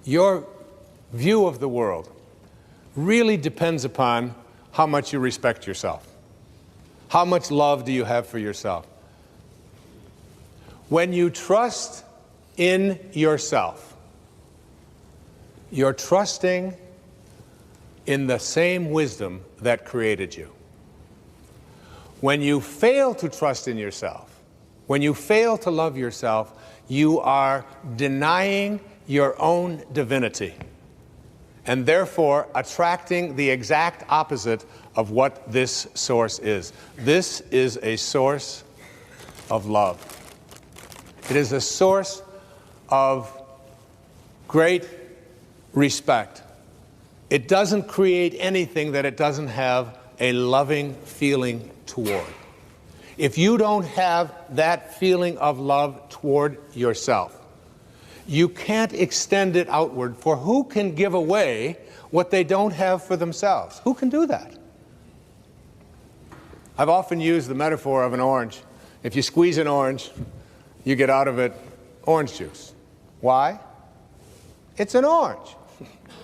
your view of the world really depends upon how much you respect yourself. How much love do you have for yourself? When you trust in yourself, you're trusting in the same wisdom that created you. When you fail to trust in yourself, when you fail to love yourself, you are denying your own divinity and therefore attracting the exact opposite of what this source is. This is a source of love. It is a source of great respect. It doesn't create anything that it doesn't have a loving feeling toward. If you don't have that feeling of love toward yourself, you can't extend it outward, for who can give away what they don't have for themselves? Who can do that? I've often used the metaphor of an orange. If you squeeze an orange, you get out of it orange juice. Why? It's an orange.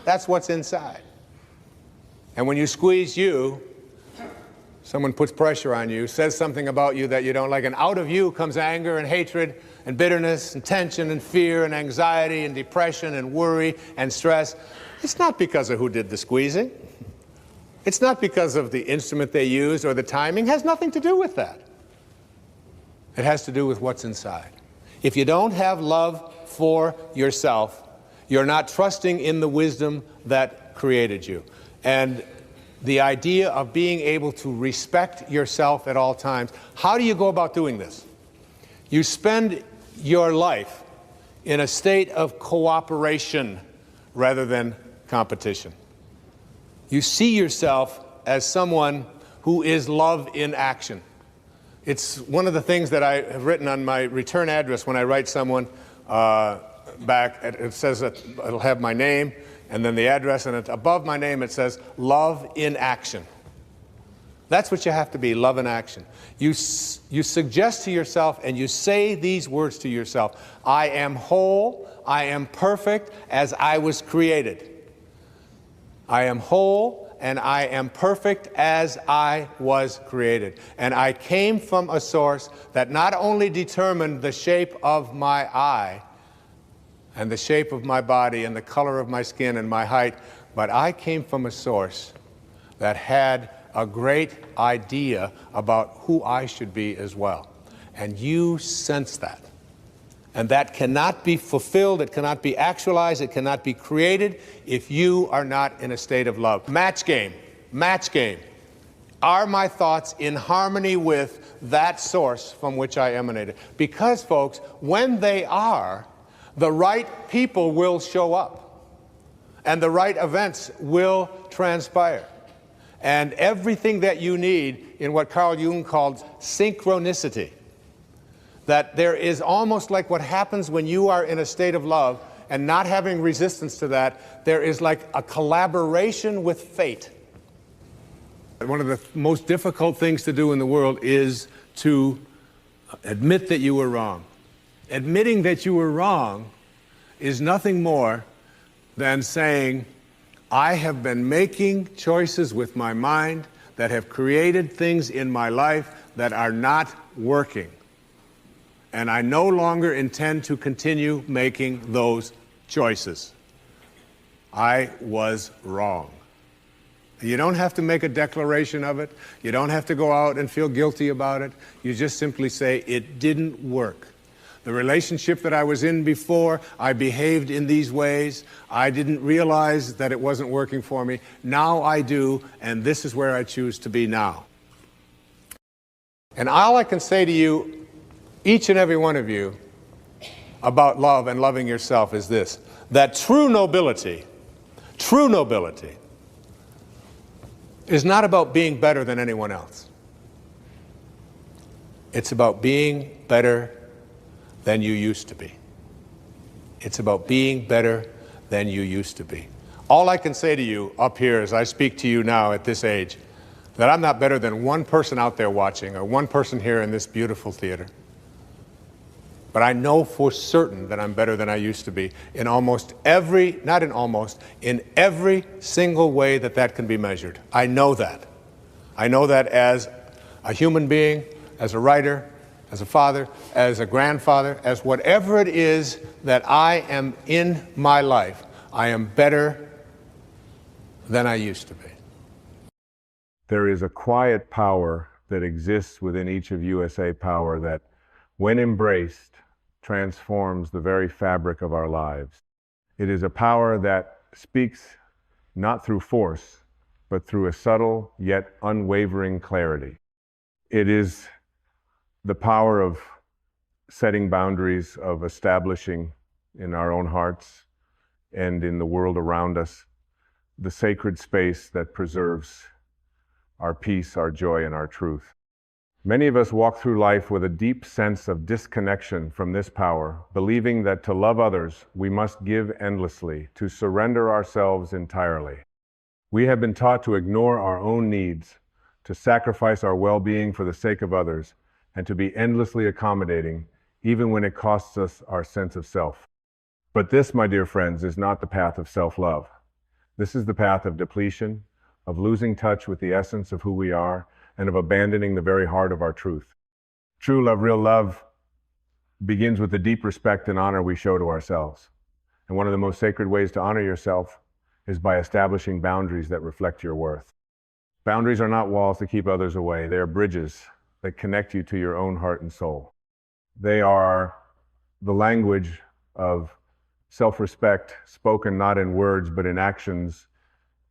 That's what's inside. And when you squeeze you, someone puts pressure on you, says something about you that you don't like, and out of you comes anger and hatred and bitterness and tension and fear and anxiety and depression and worry and stress. It's not because of who did the squeezing. It's not because of the instrument they used or the timing. It has nothing to do with that. It has to do with what's inside. If you don't have love for yourself, you're not trusting in the wisdom that created you. And the idea of being able to respect yourself at all times, how do you go about doing this? You spend your life in a state of cooperation rather than competition. You see yourself as someone who is love in action. It's one of the things that I have written on my return address when I write someone back. It says that it'll have my name and then the address, and above my name it says love in action. That's what you have to be, love in action. You suggest to yourself and you say these words to yourself: I am whole, I am perfect as I was created. I am whole and I am perfect as I was created. And I came from a source that not only determined the shape of my eye and the shape of my body and the color of my skin and my height, but I came from a source that had a great idea about who I should be as well. And you sense that. And that cannot be fulfilled, it cannot be actualized, it cannot be created if you are not in a state of love. Match game. Are my thoughts in harmony with that source from which I emanated? Because, folks, when they are, the right people will show up, and the right events will transpire. And everything that you need in what Carl Jung called synchronicity, that there is almost like what happens when you are in a state of love and not having resistance to that, there is like a collaboration with fate. One of the most difficult things to do in the world is to admit that you were wrong. Admitting that you were wrong is nothing more than saying, I have been making choices with my mind that have created things in my life that are not working. And I no longer intend to continue making those choices. I was wrong. You don't have to make a declaration of it. You don't have to go out and feel guilty about it. You just simply say, it didn't work. The relationship that I was in before, I behaved in these ways. I didn't realize that it wasn't working for me. Now I do, and this is where I choose to be now. And all I can say to you, each and every one of you, about love and loving yourself is this: that true nobility is not about being better than anyone else. It's about being better than you used to be. It's about being better than you used to be. All I can say to you up here as I speak to you now at this age, that I'm not better than one person out there watching or one person here in this beautiful theater. But I know for certain that I'm better than I used to be in almost every, not in almost, in every single way that that can be measured. I know that. I know that as a human being, as a writer, as a father, as a grandfather, as whatever it is that I am in my life, I am better than I used to be. There is a quiet power that exists within each of USA Power that, when embraced, transforms the very fabric of our lives. It is a power that speaks not through force, but through a subtle yet unwavering clarity. It is the power of setting boundaries, of establishing in our own hearts and in the world around us the sacred space that preserves our peace, our joy, and our truth. Many of us walk through life with a deep sense of disconnection from this power, believing that to love others, we must give endlessly, to surrender ourselves entirely. We have been taught to ignore our own needs, to sacrifice our well-being for the sake of others, and to be endlessly accommodating, even when it costs us our sense of self. But this, my dear friends, is not the path of self-love. This is the path of depletion, of losing touch with the essence of who we are, and of abandoning the very heart of our truth. True love, real love, begins with the deep respect and honor we show to ourselves. And one of the most sacred ways to honor yourself is by establishing boundaries that reflect your worth. Boundaries are not walls to keep others away. They are bridges that connect you to your own heart and soul. They are the language of self-respect, spoken not in words, but in actions,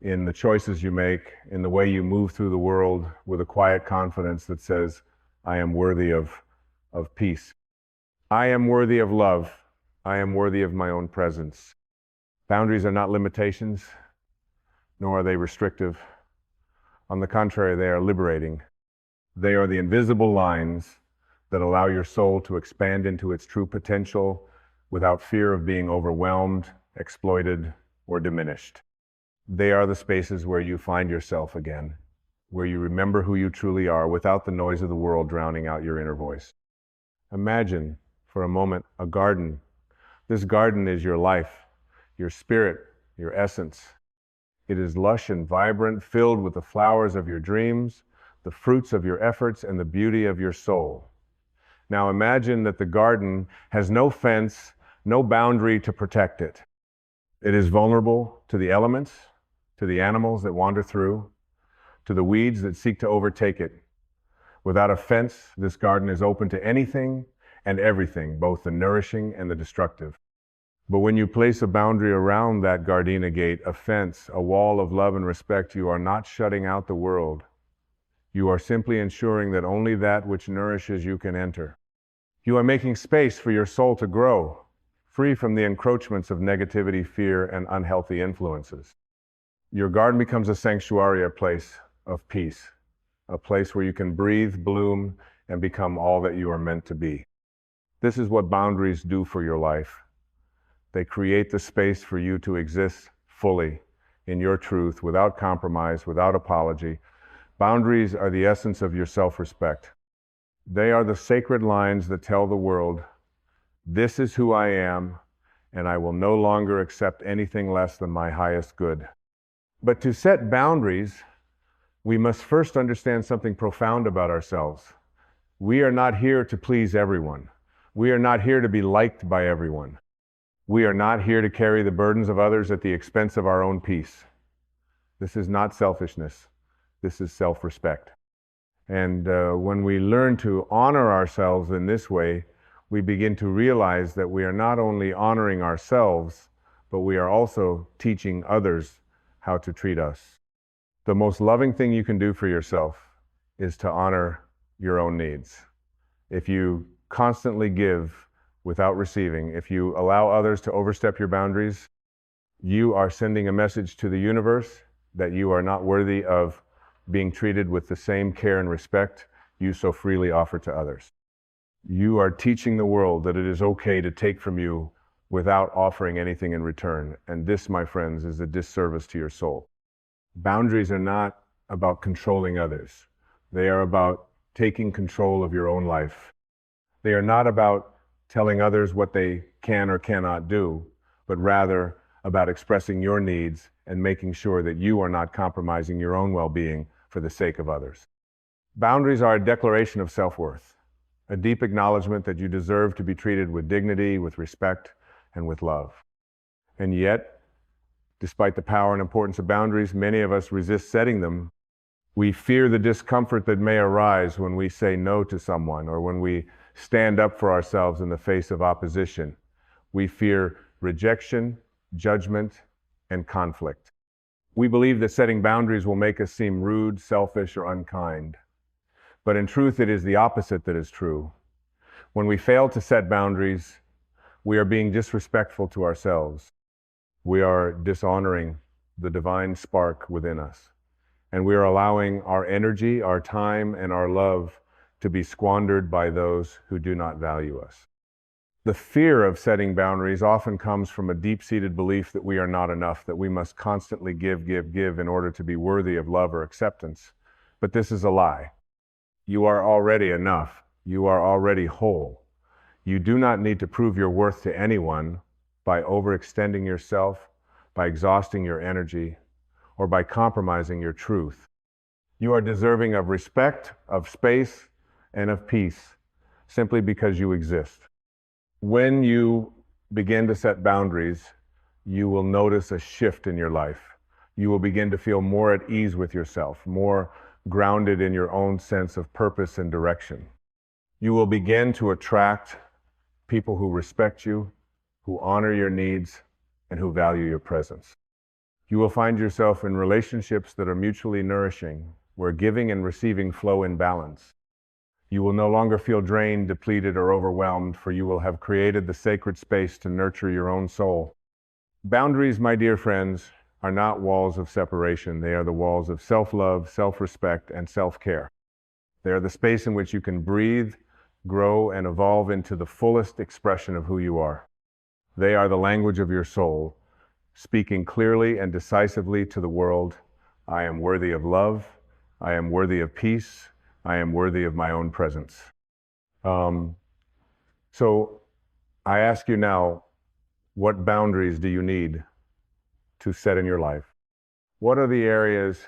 in the choices you make, in the way you move through the world with a quiet confidence that says, I am worthy of peace. I am worthy of love. I am worthy of my own presence. Boundaries are not limitations, nor are they restrictive. On the contrary, they are liberating. They are the invisible lines that allow your soul to expand into its true potential without fear of being overwhelmed, exploited, or diminished. They are the spaces where you find yourself again, where you remember who you truly are without the noise of the world drowning out your inner voice. Imagine, for a moment, a garden. This garden is your life, your spirit, your essence. It is lush and vibrant, filled with the flowers of your dreams, the fruits of your efforts, and the beauty of your soul. Now imagine that the garden has no fence, no boundary to protect it. It is vulnerable to the elements, to the animals that wander through, to the weeds that seek to overtake it. Without a fence, this garden is open to anything and everything, both the nourishing and the destructive. But when you place a boundary around that gardenia gate, a fence, a wall of love and respect, you are not shutting out the world. You are simply ensuring that only that which nourishes you can enter. You are making space for your soul to grow, free from the encroachments of negativity, fear, and unhealthy influences. Your garden becomes a sanctuary, a place of peace, a place where you can breathe, bloom, and become all that you are meant to be. This is what boundaries do for your life. They create the space for you to exist fully in your truth, without compromise, without apology. Boundaries are the essence of your self-respect. They are the sacred lines that tell the world, this is who I am, and I will no longer accept anything less than my highest good. But to set boundaries, we must first understand something profound about ourselves. We are not here to please everyone. We are not here to be liked by everyone. We are not here to carry the burdens of others at the expense of our own peace. This is not selfishness. This is self-respect. And when we learn to honor ourselves in this way, we begin to realize that we are not only honoring ourselves, but we are also teaching others how to treat us. The most loving thing you can do for yourself is to honor your own needs. If you constantly give without receiving, if you allow others to overstep your boundaries, you are sending a message to the universe that you are not worthy of being treated with the same care and respect you so freely offer to others. You are teaching the world that it is okay to take from you without offering anything in return. And this, my friends, is a disservice to your soul. Boundaries are not about controlling others. They are about taking control of your own life. They are not about telling others what they can or cannot do, but rather about expressing your needs and making sure that you are not compromising your own well-being for the sake of others. Boundaries are a declaration of self-worth, a deep acknowledgement that you deserve to be treated with dignity, with respect, and with love. And yet, despite the power and importance of boundaries, many of us resist setting them. We fear the discomfort that may arise when we say no to someone or when we stand up for ourselves in the face of opposition. We fear rejection, judgment, and conflict. We believe that setting boundaries will make us seem rude, selfish, or unkind. But in truth, it is the opposite that is true. When we fail to set boundaries, we are being disrespectful to ourselves. We are dishonoring the divine spark within us. And we are allowing our energy, our time, and our love to be squandered by those who do not value us. The fear of setting boundaries often comes from a deep-seated belief that we are not enough, that we must constantly give in order to be worthy of love or acceptance. But this is a lie. You are already enough. You are already whole. You do not need to prove your worth to anyone by overextending yourself, by exhausting your energy, or by compromising your truth. You are deserving of respect, of space, and of peace simply because you exist. When you begin to set boundaries, you will notice a shift in your life. You will begin to feel more at ease with yourself, more grounded in your own sense of purpose and direction. You will begin to attract people who respect you, who honor your needs, and who value your presence. You will find yourself in relationships that are mutually nourishing, where giving and receiving flow in balance. You will no longer feel drained, depleted, or overwhelmed, for you will have created the sacred space to nurture your own soul. Boundaries, my dear friends, are not walls of separation. They are the walls of self-love, self-respect, and self-care. They are the space in which you can breathe, grow, and evolve into the fullest expression of who you are. They are the language of your soul, speaking clearly and decisively to the world, I am worthy of love, I am worthy of peace, I am worthy of my own presence. So I ask you now, what boundaries do you need to set in your life? What are the areas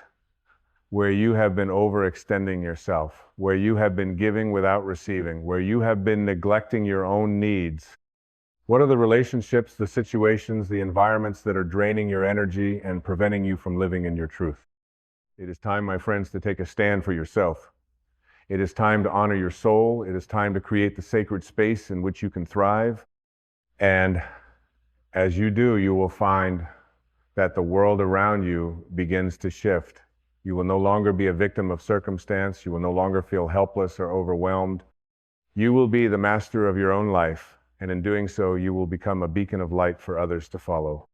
where you have been overextending yourself, where you have been giving without receiving, where you have been neglecting your own needs? What are the relationships, the situations, the environments that are draining your energy and preventing you from living in your truth? It is time, my friends, to take a stand for yourself. It is time to honor your soul. It is time to create the sacred space in which you can thrive. And as you do, you will find that the world around you begins to shift. You will no longer be a victim of circumstance. You will no longer feel helpless or overwhelmed. You will be the master of your own life, and in doing so, you will become a beacon of light for others to follow.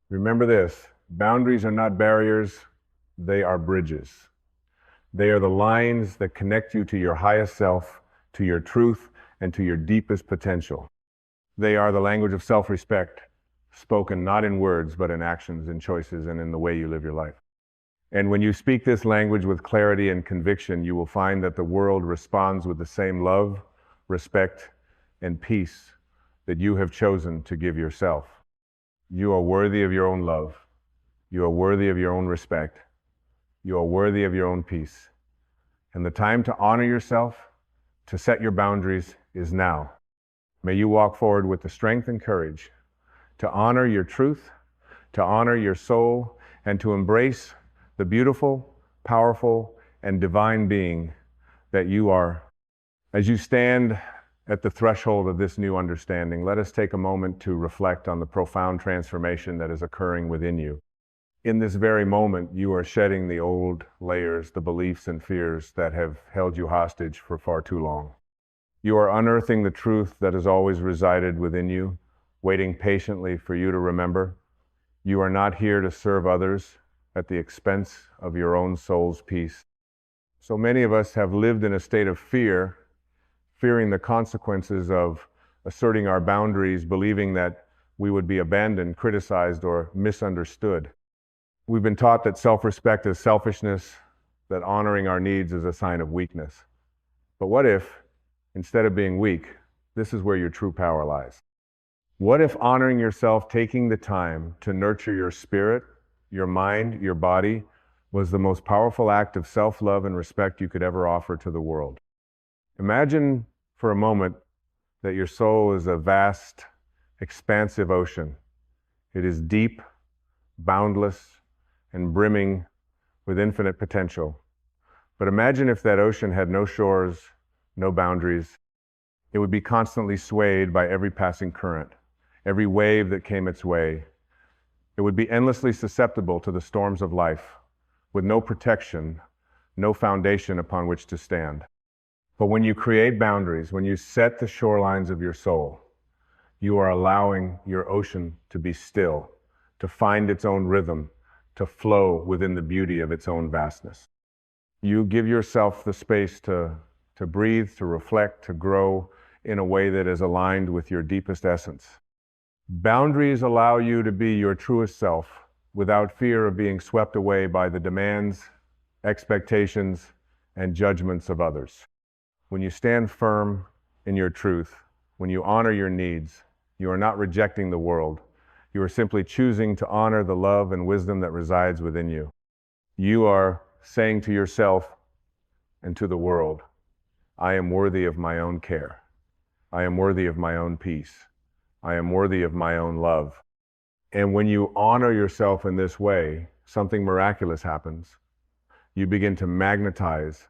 Remember this, boundaries are not barriers, they are bridges. They are the lines that connect you to your highest self, to your truth, and to your deepest potential. They are the language of self-respect, spoken not in words, but in actions, in choices, and in the way you live your life. And when you speak this language with clarity and conviction, you will find that the world responds with the same love, respect, and peace that you have chosen to give yourself. You are worthy of your own love. You are worthy of your own respect. You are worthy of your own peace. And the time to honor yourself, to set your boundaries, is now. May you walk forward with the strength and courage to honor your truth, to honor your soul, and to embrace the beautiful, powerful, and divine being that you are. As you stand at the threshold of this new understanding, let us take a moment to reflect on the profound transformation that is occurring within you. In this very moment, you are shedding the old layers, the beliefs and fears that have held you hostage for far too long. You are unearthing the truth that has always resided within you, waiting patiently for you to remember. You are not here to serve others at the expense of your own soul's peace. So many of us have lived in a state of fear, fearing the consequences of asserting our boundaries, believing that we would be abandoned, criticized, or misunderstood. We've been taught that self-respect is selfishness, that honoring our needs is a sign of weakness. But what if, instead of being weak, This is where your true power lies. What if honoring yourself, taking the time to nurture your spirit, your mind, your body, was the most powerful act of self-love and respect you could ever offer to the world? Imagine for a moment that your soul is a vast, expansive ocean. It is deep, boundless, and brimming with infinite potential. But imagine if that ocean had no shores, no boundaries. It would be constantly swayed by every passing current, every wave that came its way. It would be endlessly susceptible to the storms of life, with no protection, no foundation upon which to stand. But when you create boundaries, when you set the shorelines of your soul, you are allowing your ocean to be still, to find its own rhythm, to flow within the beauty of its own vastness. You give yourself the space to breathe, to reflect, to grow in a way that is aligned with your deepest essence. Boundaries allow you to be your truest self without fear of being swept away by the demands, expectations, and judgments of others. When you stand firm in your truth, when you honor your needs, you are not rejecting the world. You are simply choosing to honor the love and wisdom that resides within you. You are saying to yourself and to the world, I am worthy of my own care. I am worthy of my own peace. I am worthy of my own love. And when you honor yourself in this way, something miraculous happens. You begin to magnetize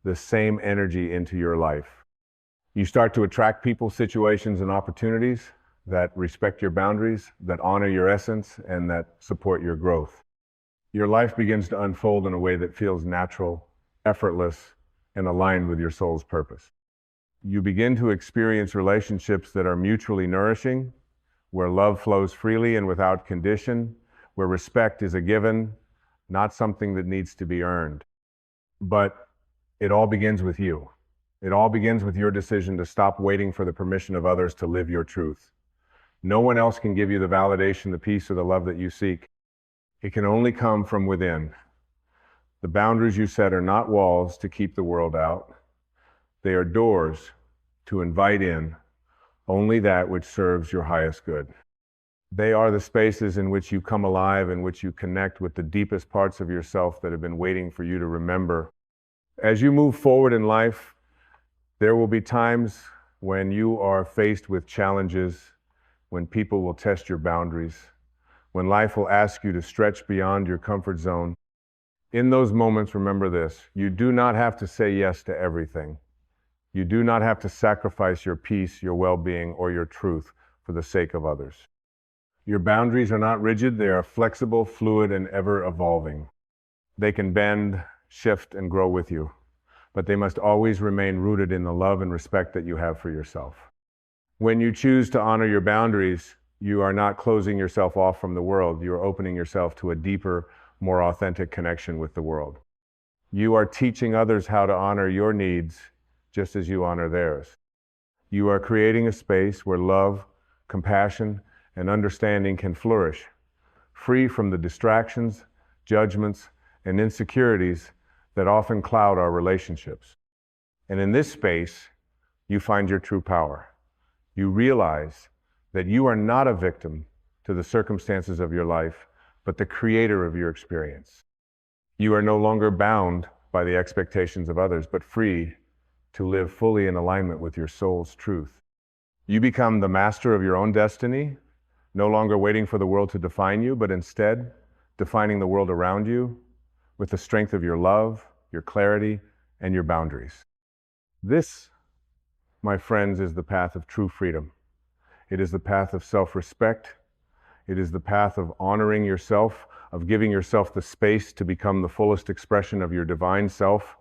the same energy into your life. You start to attract people, situations, and opportunities that respect your boundaries, that honor your essence, and that support your growth. Your life begins to unfold in a way that feels natural, effortless, and aligned with your soul's purpose. You begin to experience relationships that are mutually nourishing, where love flows freely and without condition, where respect is a given, not something that needs to be earned. But it all begins with you. It all begins with your decision to stop waiting for the permission of others to live your truth. No one else can give you the validation, the peace, or the love that you seek. It can only come from within. The boundaries you set are not walls to keep the world out. They are doors to invite in only that which serves your highest good. They are the spaces in which you come alive, in which you connect with the deepest parts of yourself that have been waiting for you to remember. As you move forward in life, there will be times when you are faced with challenges, when people will test your boundaries, when life will ask you to stretch beyond your comfort zone. In those moments, remember this: you do not have to say yes to everything. You do not have to sacrifice your peace, your well-being, or your truth for the sake of others. Your boundaries are not rigid. They are flexible, fluid, and ever-evolving. They can bend, shift, and grow with you, but they must always remain rooted in the love and respect that you have for yourself. When you choose to honor your boundaries, you are not closing yourself off from the world. You are opening yourself to a deeper, more authentic connection with the world. You are teaching others how to honor your needs just as you honor theirs. You are creating a space where love, compassion, and understanding can flourish, free from the distractions, judgments, and insecurities that often cloud our relationships. And in this space, you find your true power. You realize that you are not a victim to the circumstances of your life, but the creator of your experience. You are no longer bound by the expectations of others, but free to live fully in alignment with your soul's truth. You become the master of your own destiny, no longer waiting for the world to define you, but instead defining the world around you with the strength of your love, your clarity, and your boundaries. This, my friends, is the path of true freedom. It is the path of self-respect. It is the path of honoring yourself, of giving yourself the space to become the fullest expression of your divine self.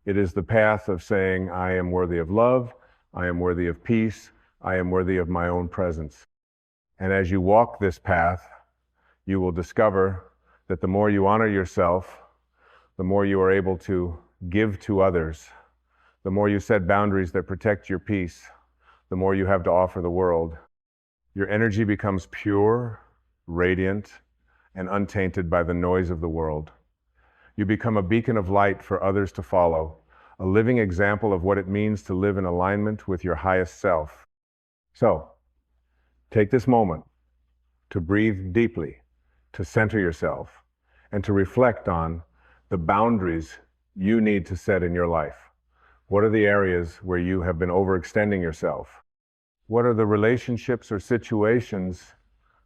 It is the path of saying, I am worthy of love, I am worthy of peace, I am worthy of my own presence. And as you walk this path, you will discover that the more you honor yourself, the more you are able to give to others, the more you set boundaries that protect your peace, the more you have to offer the world. Your energy becomes pure, radiant, and untainted by the noise of the world. You become a beacon of light for others to follow, a living example of what it means to live in alignment with your highest self. So, take this moment to breathe deeply, to center yourself, and to reflect on the boundaries you need to set in your life. What are the areas where you have been overextending yourself? What are the relationships or situations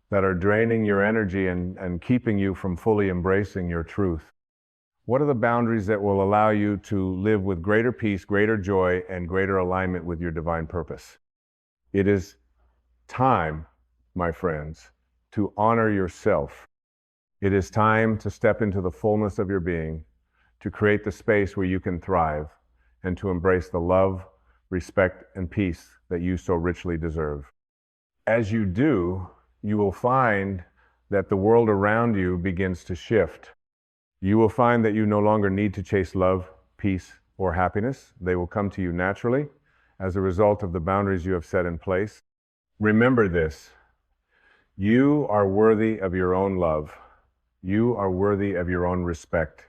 that are draining your energy and keeping you from fully embracing your truth? What are the boundaries that will allow you to live with greater peace, greater joy, and greater alignment with your divine purpose? It is time, my friends, to honor yourself. It is time to step into the fullness of your being, to create the space where you can thrive, and to embrace the love, respect, and peace that you so richly deserve. As you do, you will find that the world around you begins to shift. You will find that you no longer need to chase love, peace, or happiness. They will come to you naturally as a result of the boundaries you have set in place. Remember this: you are worthy of your own love. You are worthy of your own respect.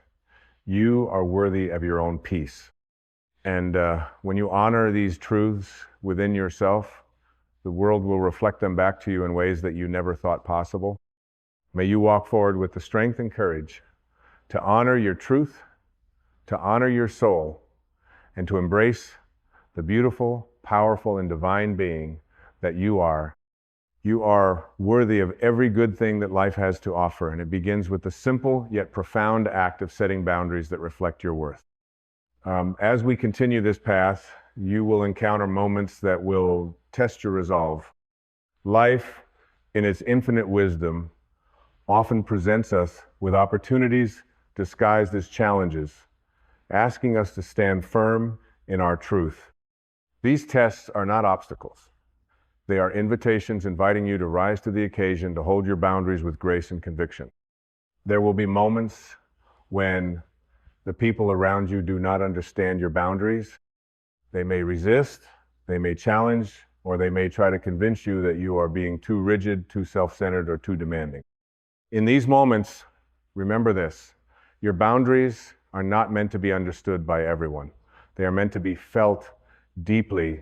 You are worthy of your own peace. And when you honor these truths within yourself, the world will reflect them back to you in ways that you never thought possible. May you walk forward with the strength and courage to honor your truth, to honor your soul, and to embrace the beautiful, powerful, and divine being that you are. You are worthy of every good thing that life has to offer, and it begins with the simple yet profound act of setting boundaries that reflect your worth. As we continue this path, you will encounter moments that will test your resolve. Life, in its infinite wisdom, often presents us with opportunities disguised as challenges, asking us to stand firm in our truth. These tests are not obstacles. They are invitations inviting you to rise to the occasion, to hold your boundaries with grace and conviction. There will be moments when the people around you do not understand your boundaries. They may resist, they may challenge, or they may try to convince you that you are being too rigid, too self-centered, or too demanding. In these moments, remember this: your boundaries are not meant to be understood by everyone. They are meant to be felt deeply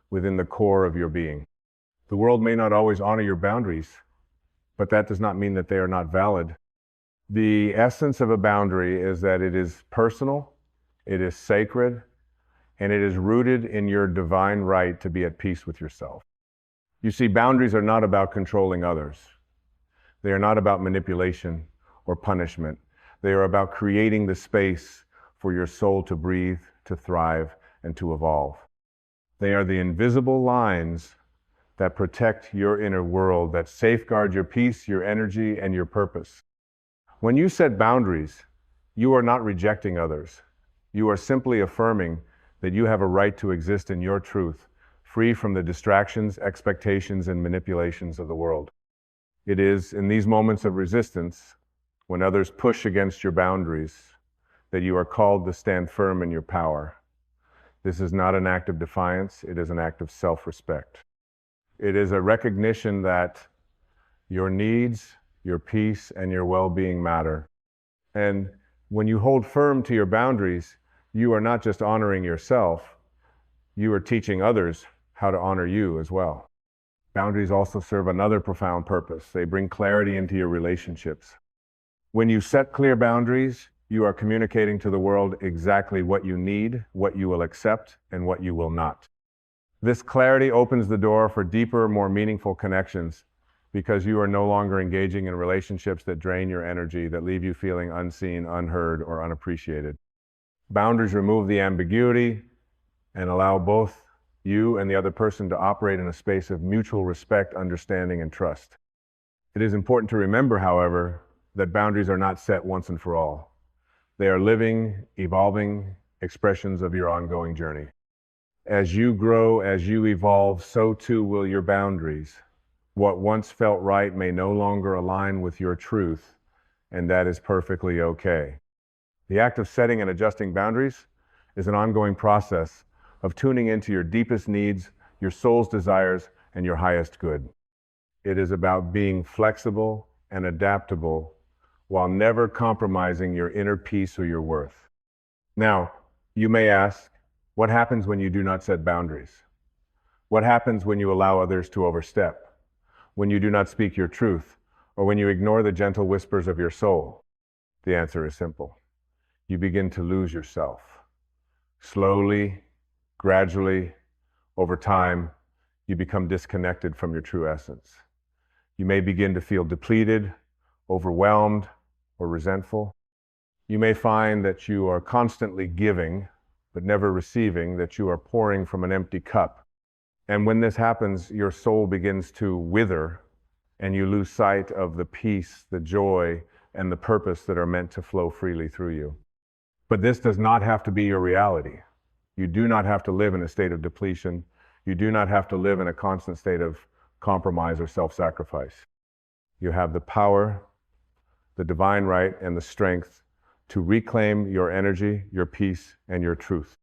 within the core of your being. The world may not always honor your boundaries, but that does not mean that they are not valid. The essence of a boundary is that it is personal, it is sacred, and it is rooted in your divine right to be at peace with yourself. You see, boundaries are not about controlling others. They are not about manipulation or punishment. They are about creating the space for your soul to breathe, to thrive, and to evolve. They are the invisible lines that protect your inner world, that safeguard your peace, your energy, and your purpose. When you set boundaries, you are not rejecting others. You are simply affirming that you have a right to exist in your truth, free from the distractions, expectations, and manipulations of the world. It is in these moments of resistance, when others push against your boundaries, that you are called to stand firm in your power. This is not an act of defiance, it is an act of self-respect. It is a recognition that your needs, your peace, and your well-being matter. And when you hold firm to your boundaries, you are not just honoring yourself, you are teaching others how to honor you as well. Boundaries also serve another profound purpose. They bring clarity into your relationships. When you set clear boundaries, you are communicating to the world exactly what you need, what you will accept, and what you will not. This clarity opens the door for deeper, more meaningful connections, because you are no longer engaging in relationships that drain your energy, that leave you feeling unseen, unheard, or unappreciated. Boundaries remove the ambiguity and allow both you and the other person to operate in a space of mutual respect, understanding, and trust. It is important to remember, however, that boundaries are not set once and for all. They are living, evolving expressions of your ongoing journey. As you grow, as you evolve, so too will your boundaries. What once felt right may no longer align with your truth, and that is perfectly okay. The act of setting and adjusting boundaries is an ongoing process of tuning into your deepest needs, your soul's desires, and your highest good. It is about being flexible and adaptable while never compromising your inner peace or your worth. Now, you may ask, what happens when you do not set boundaries? What happens when you allow others to overstep? When you do not speak your truth, or when you ignore the gentle whispers of your soul? The answer is simple. You begin to lose yourself. Slowly, gradually, over time, you become disconnected from your true essence. You may begin to feel depleted, overwhelmed, or resentful. You may find that you are constantly giving, but never receiving, that you are pouring from an empty cup. And when this happens, your soul begins to wither, and you lose sight of the peace, the joy, and the purpose that are meant to flow freely through you. But this does not have to be your reality. You do not have to live in a state of depletion. You do not have to live in a constant state of compromise or self-sacrifice. You have the power, the divine right, and the strength to reclaim your energy, your peace, and your truth.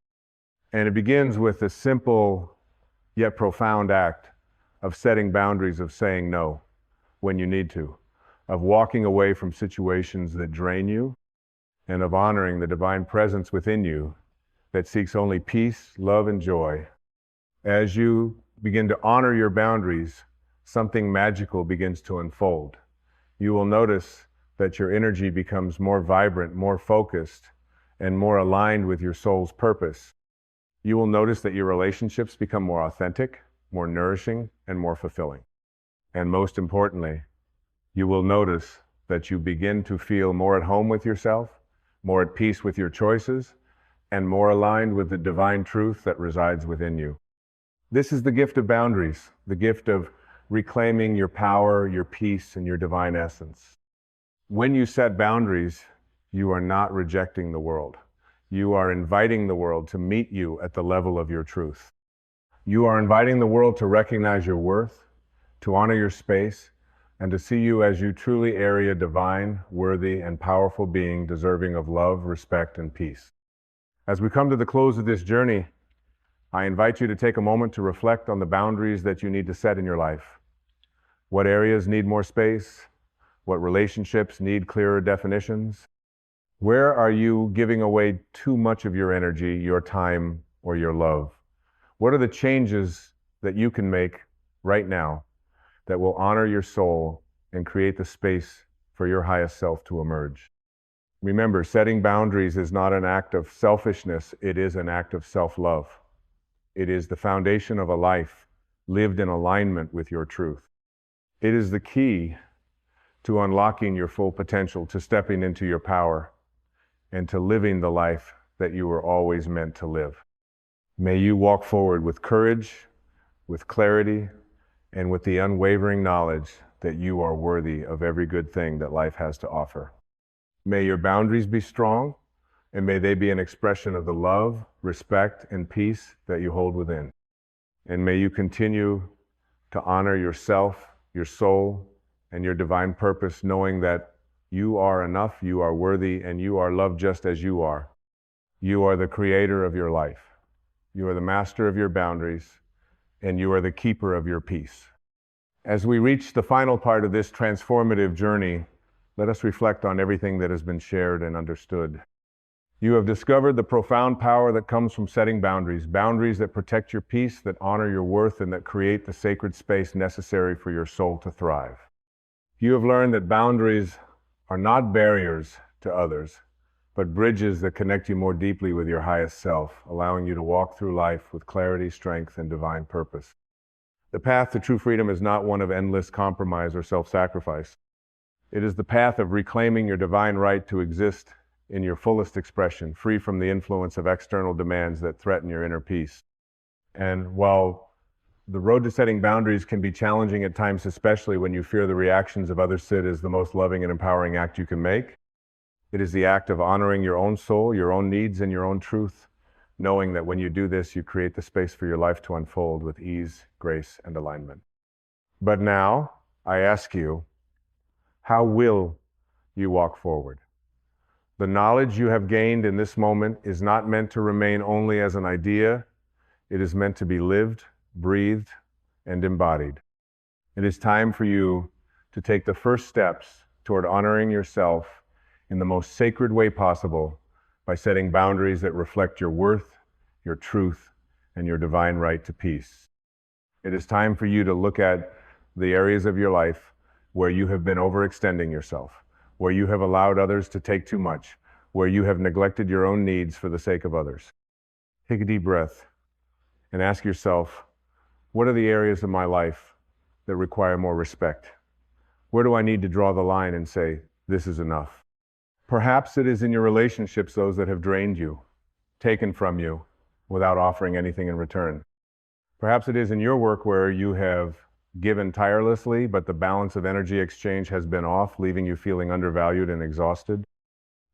And it begins with a simple yet profound act of setting boundaries, of saying no when you need to, of walking away from situations that drain you, and of honoring the divine presence within you that seeks only peace, love, and joy. As you begin to honor your boundaries, something magical begins to unfold. You will notice that your energy becomes more vibrant, more focused, and more aligned with your soul's purpose. You will notice that your relationships become more authentic, more nourishing, and more fulfilling. And most importantly, you will notice that you begin to feel more at home with yourself, more at peace with your choices, and more aligned with the divine truth that resides within you. This is the gift of boundaries, the gift of reclaiming your power, your peace, and your divine essence. When you set boundaries, you are not rejecting the world. You are inviting the world to meet you at the level of your truth. You are inviting the world to recognize your worth, to honor your space, and to see you as you truly are a divine, worthy, and powerful being deserving of love, respect, and peace. As we come to the close of this journey, I invite you to take a moment to reflect on the boundaries that you need to set in your life. What areas need more space? What relationships need clearer definitions? Where are you giving away too much of your energy, your time, or your love? What are the changes that you can make right now that will honor your soul and create the space for your highest self to emerge? Remember, setting boundaries is not an act of selfishness, it is an act of self-love. It is the foundation of a life lived in alignment with your truth. It is the key to unlocking your full potential, to stepping into your power, and to living the life that you were always meant to live. May you walk forward with courage, with clarity, and with the unwavering knowledge that you are worthy of every good thing that life has to offer. May your boundaries be strong, and may they be an expression of the love, respect, and peace that you hold within. And may you continue to honor yourself, your soul, and your divine purpose, knowing that you are enough, you are worthy, and you are loved just as you are. You are the creator of your life. You are the master of your boundaries, and you are the keeper of your peace. As we reach the final part of this transformative journey, let us reflect on everything that has been shared and understood. You have discovered the profound power that comes from setting boundaries, boundaries that protect your peace, that honor your worth, and that create the sacred space necessary for your soul to thrive. You have learned that boundaries are not barriers to others, but bridges that connect you more deeply with your highest self, allowing you to walk through life with clarity, strength, and divine purpose. The path to true freedom is not one of endless compromise or self-sacrifice. It is the path of reclaiming your divine right to exist in your fullest expression, free from the influence of external demands that threaten your inner peace. And while the road to setting boundaries can be challenging at times, especially when you fear the reactions of others, it is the most loving and empowering act you can make. It is the act of honoring your own soul, your own needs, and your own truth, knowing that when you do this, you create the space for your life to unfold with ease, grace, and alignment. But now, I ask you, how will you walk forward? The knowledge you have gained in this moment is not meant to remain only as an idea. It is meant to be lived, breathed, and embodied. It is time for you to take the first steps toward honoring yourself in the most sacred way possible by setting boundaries that reflect your worth, your truth, and your divine right to peace. It is time for you to look at the areas of your life where you have been overextending yourself, where you have allowed others to take too much, where you have neglected your own needs for the sake of others. Take a deep breath and ask yourself, what are the areas of my life that require more respect? Where do I need to draw the line and say, this is enough? Perhaps it is in your relationships, those that have drained you, taken from you, without offering anything in return. Perhaps it is in your work where you have given tirelessly, but the balance of energy exchange has been off, leaving you feeling undervalued and exhausted.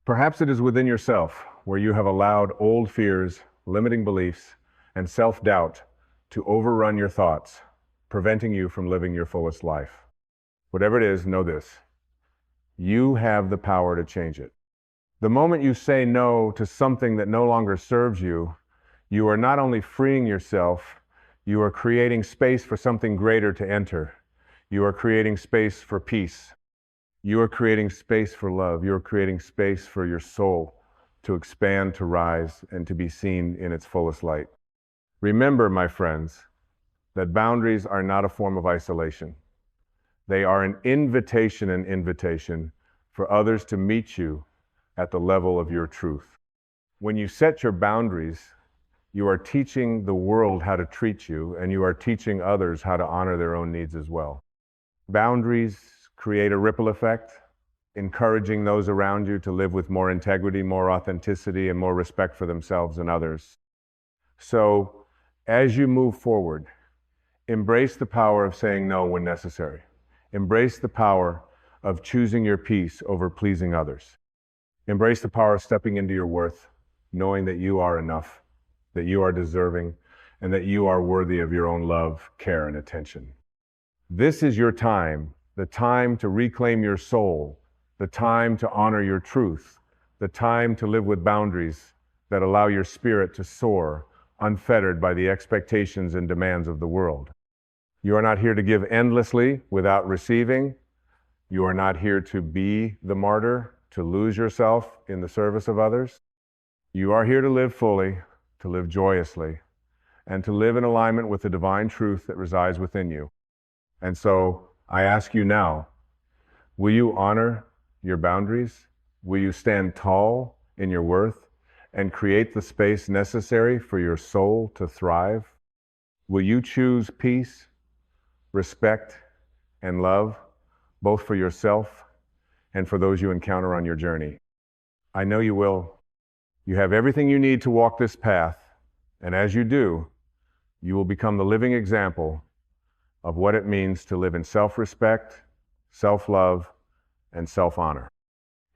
Perhaps it is within yourself, where you have allowed old fears, limiting beliefs, and self-doubt to overrun your thoughts, preventing you from living your fullest life. Whatever it is, know this: you have the power to change it. The moment you say no to something that no longer serves you, you are not only freeing yourself, you are creating space for something greater to enter. You are creating space for peace. You are creating space for love. You are creating space for your soul to expand, to rise, and to be seen in its fullest light. Remember, my friends, that boundaries are not a form of isolation. They are an invitation for others to meet you at the level of your truth. When you set your boundaries, you are teaching the world how to treat you, and you are teaching others how to honor their own needs as well. Boundaries create a ripple effect, encouraging those around you to live with more integrity, more authenticity, and more respect for themselves and others. So, as you move forward, embrace the power of saying no when necessary. Embrace the power of choosing your peace over pleasing others. Embrace the power of stepping into your worth, knowing that you are enough, that you are deserving, and that you are worthy of your own love, care, and attention. This is your time, the time to reclaim your soul, the time to honor your truth, the time to live with boundaries that allow your spirit to soar, unfettered by the expectations and demands of the world. You are not here to give endlessly without receiving. You are not here to be the martyr, to lose yourself in the service of others. You are here to live fully, to live joyously, and to live in alignment with the divine truth that resides within you. And so I ask you now, will you honor your boundaries? Will you stand tall in your worth and create the space necessary for your soul to thrive? Will you choose peace, respect, and love, both for yourself and for those you encounter on your journey? I know you will. You have everything you need to walk this path, and as you do, you will become the living example of what it means to live in self-respect, self-love, and self-honor.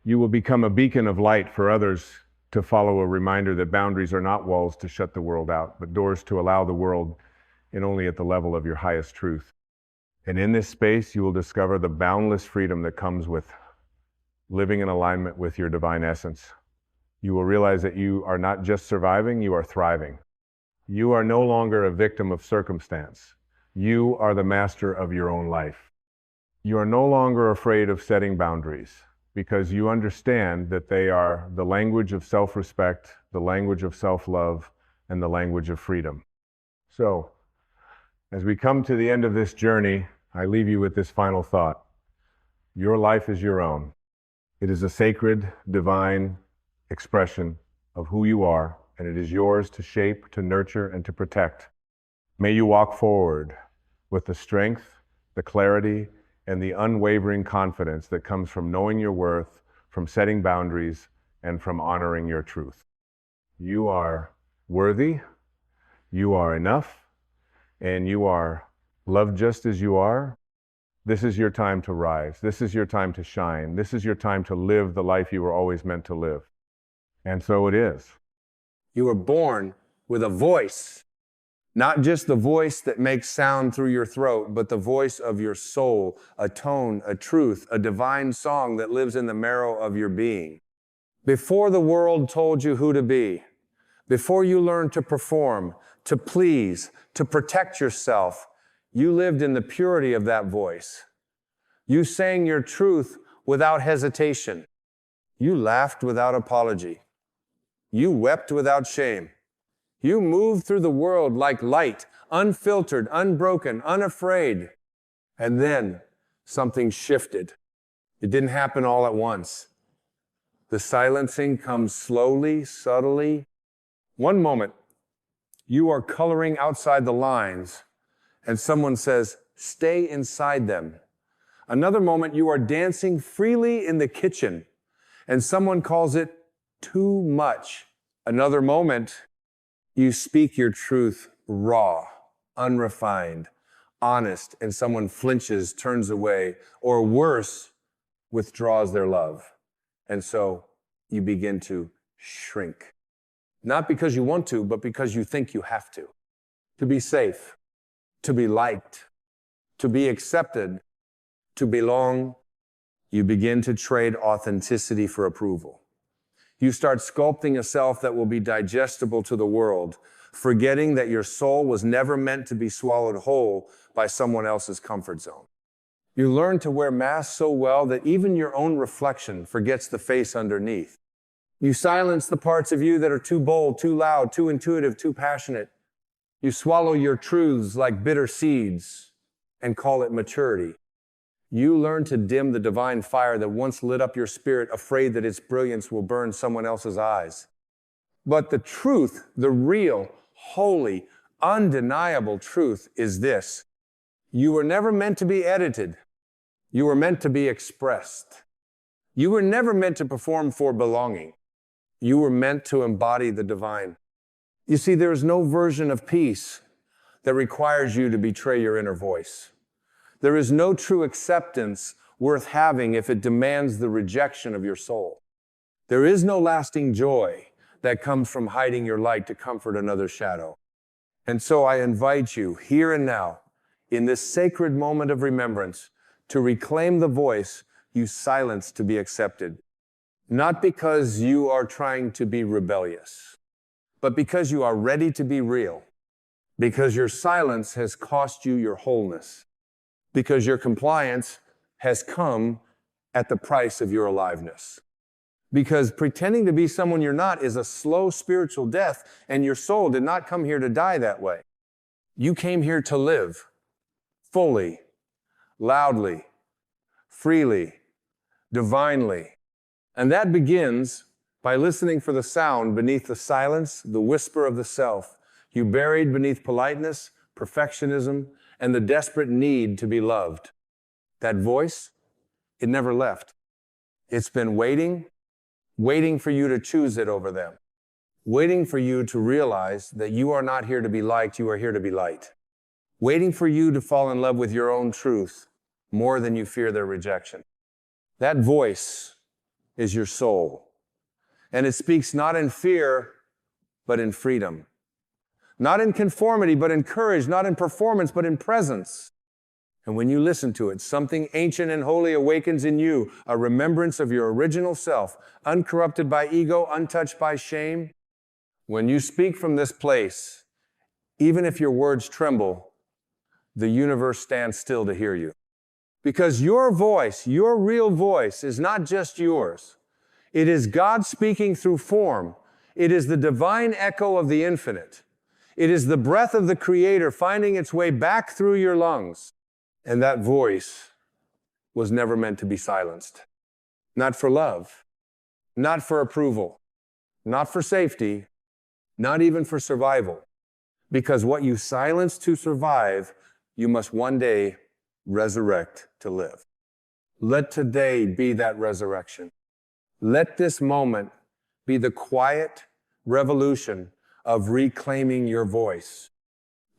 You will become a beacon of light for others to follow, a reminder that boundaries are not walls to shut the world out, but doors to allow the world in only at the level of your highest truth. And in this space, you will discover the boundless freedom that comes with living in alignment with your divine essence. You will realize that you are not just surviving, you are thriving. You are no longer a victim of circumstance. You are the master of your own life. You are no longer afraid of setting boundaries because you understand that they are the language of self-respect, the language of self-love, and the language of freedom. So, as we come to the end of this journey, I leave you with this final thought. Your life is your own. It is a sacred, divine expression of who you are, and it is yours to shape, to nurture, and to protect. May you walk forward with the strength, the clarity, and the unwavering confidence that comes from knowing your worth, from setting boundaries, and from honoring your truth. You are worthy, you are enough, and you are loved just as you are. This is your time to rise. This is your time to shine. This is your time to live the life you were always meant to live. And so it is. You were born with a voice. Not just the voice that makes sound through your throat, but the voice of your soul, a tone, a truth, a divine song that lives in the marrow of your being. Before the world told you who to be, before you learned to perform, to please, to protect yourself, you lived in the purity of that voice. You sang your truth without hesitation. You laughed without apology. You wept without shame. You moved through the world like light, unfiltered, unbroken, unafraid. And then something shifted. It didn't happen all at once. The silencing comes slowly, subtly. One moment, you are coloring outside the lines, and someone says, stay inside them. Another moment, you are dancing freely in the kitchen, and someone calls it too much. Another moment, you speak your truth raw, unrefined, honest, and someone flinches, turns away, or worse, withdraws their love. And so you begin to shrink. Not because you want to, but because you think you have to. To be safe, to be liked, to be accepted, to belong. You begin to trade authenticity for approval. You start sculpting a self that will be digestible to the world, forgetting that your soul was never meant to be swallowed whole by someone else's comfort zone. You learn to wear masks so well that even your own reflection forgets the face underneath. You silence the parts of you that are too bold, too loud, too intuitive, too passionate. You swallow your truths like bitter seeds and call it maturity. You learn to dim the divine fire that once lit up your spirit, afraid that its brilliance will burn someone else's eyes. But the truth, the real, holy, undeniable truth is this. You were never meant to be edited. You were meant to be expressed. You were never meant to perform for belonging. You were meant to embody the divine. You see, there is no version of peace that requires you to betray your inner voice. There is no true acceptance worth having if it demands the rejection of your soul. There is no lasting joy that comes from hiding your light to comfort another's shadow. And so I invite you here and now, in this sacred moment of remembrance, to reclaim the voice you silenced to be accepted. Not because you are trying to be rebellious, but because you are ready to be real. Because your silence has cost you your wholeness. Because your compliance has come at the price of your aliveness. Because pretending to be someone you're not is a slow spiritual death, and your soul did not come here to die that way. You came here to live fully, loudly, freely, divinely. And that begins by listening for the sound beneath the silence, the whisper of the self, you buried beneath politeness, perfectionism, and the desperate need to be loved. That voice, it never left. It's been waiting for you to choose it over them, waiting for you to realize that you are not here to be liked, you are here to be light, waiting for you to fall in love with your own truth more than you fear their rejection. That voice is your soul, and it speaks not in fear, but in freedom. Not in conformity, but in courage, not in performance, but in presence. And when you listen to it, something ancient and holy awakens in you, a remembrance of your original self, uncorrupted by ego, untouched by shame. When you speak from this place, even if your words tremble, the universe stands still to hear you. Because your voice, your real voice, is not just yours. It is God speaking through form. It is the divine echo of the infinite. It is the breath of the Creator finding its way back through your lungs. And that voice was never meant to be silenced. Not for love, not for approval, not for safety, not even for survival. Because what you silence to survive, you must one day resurrect to live. Let today be that resurrection. Let this moment be the quiet revolution of reclaiming your voice.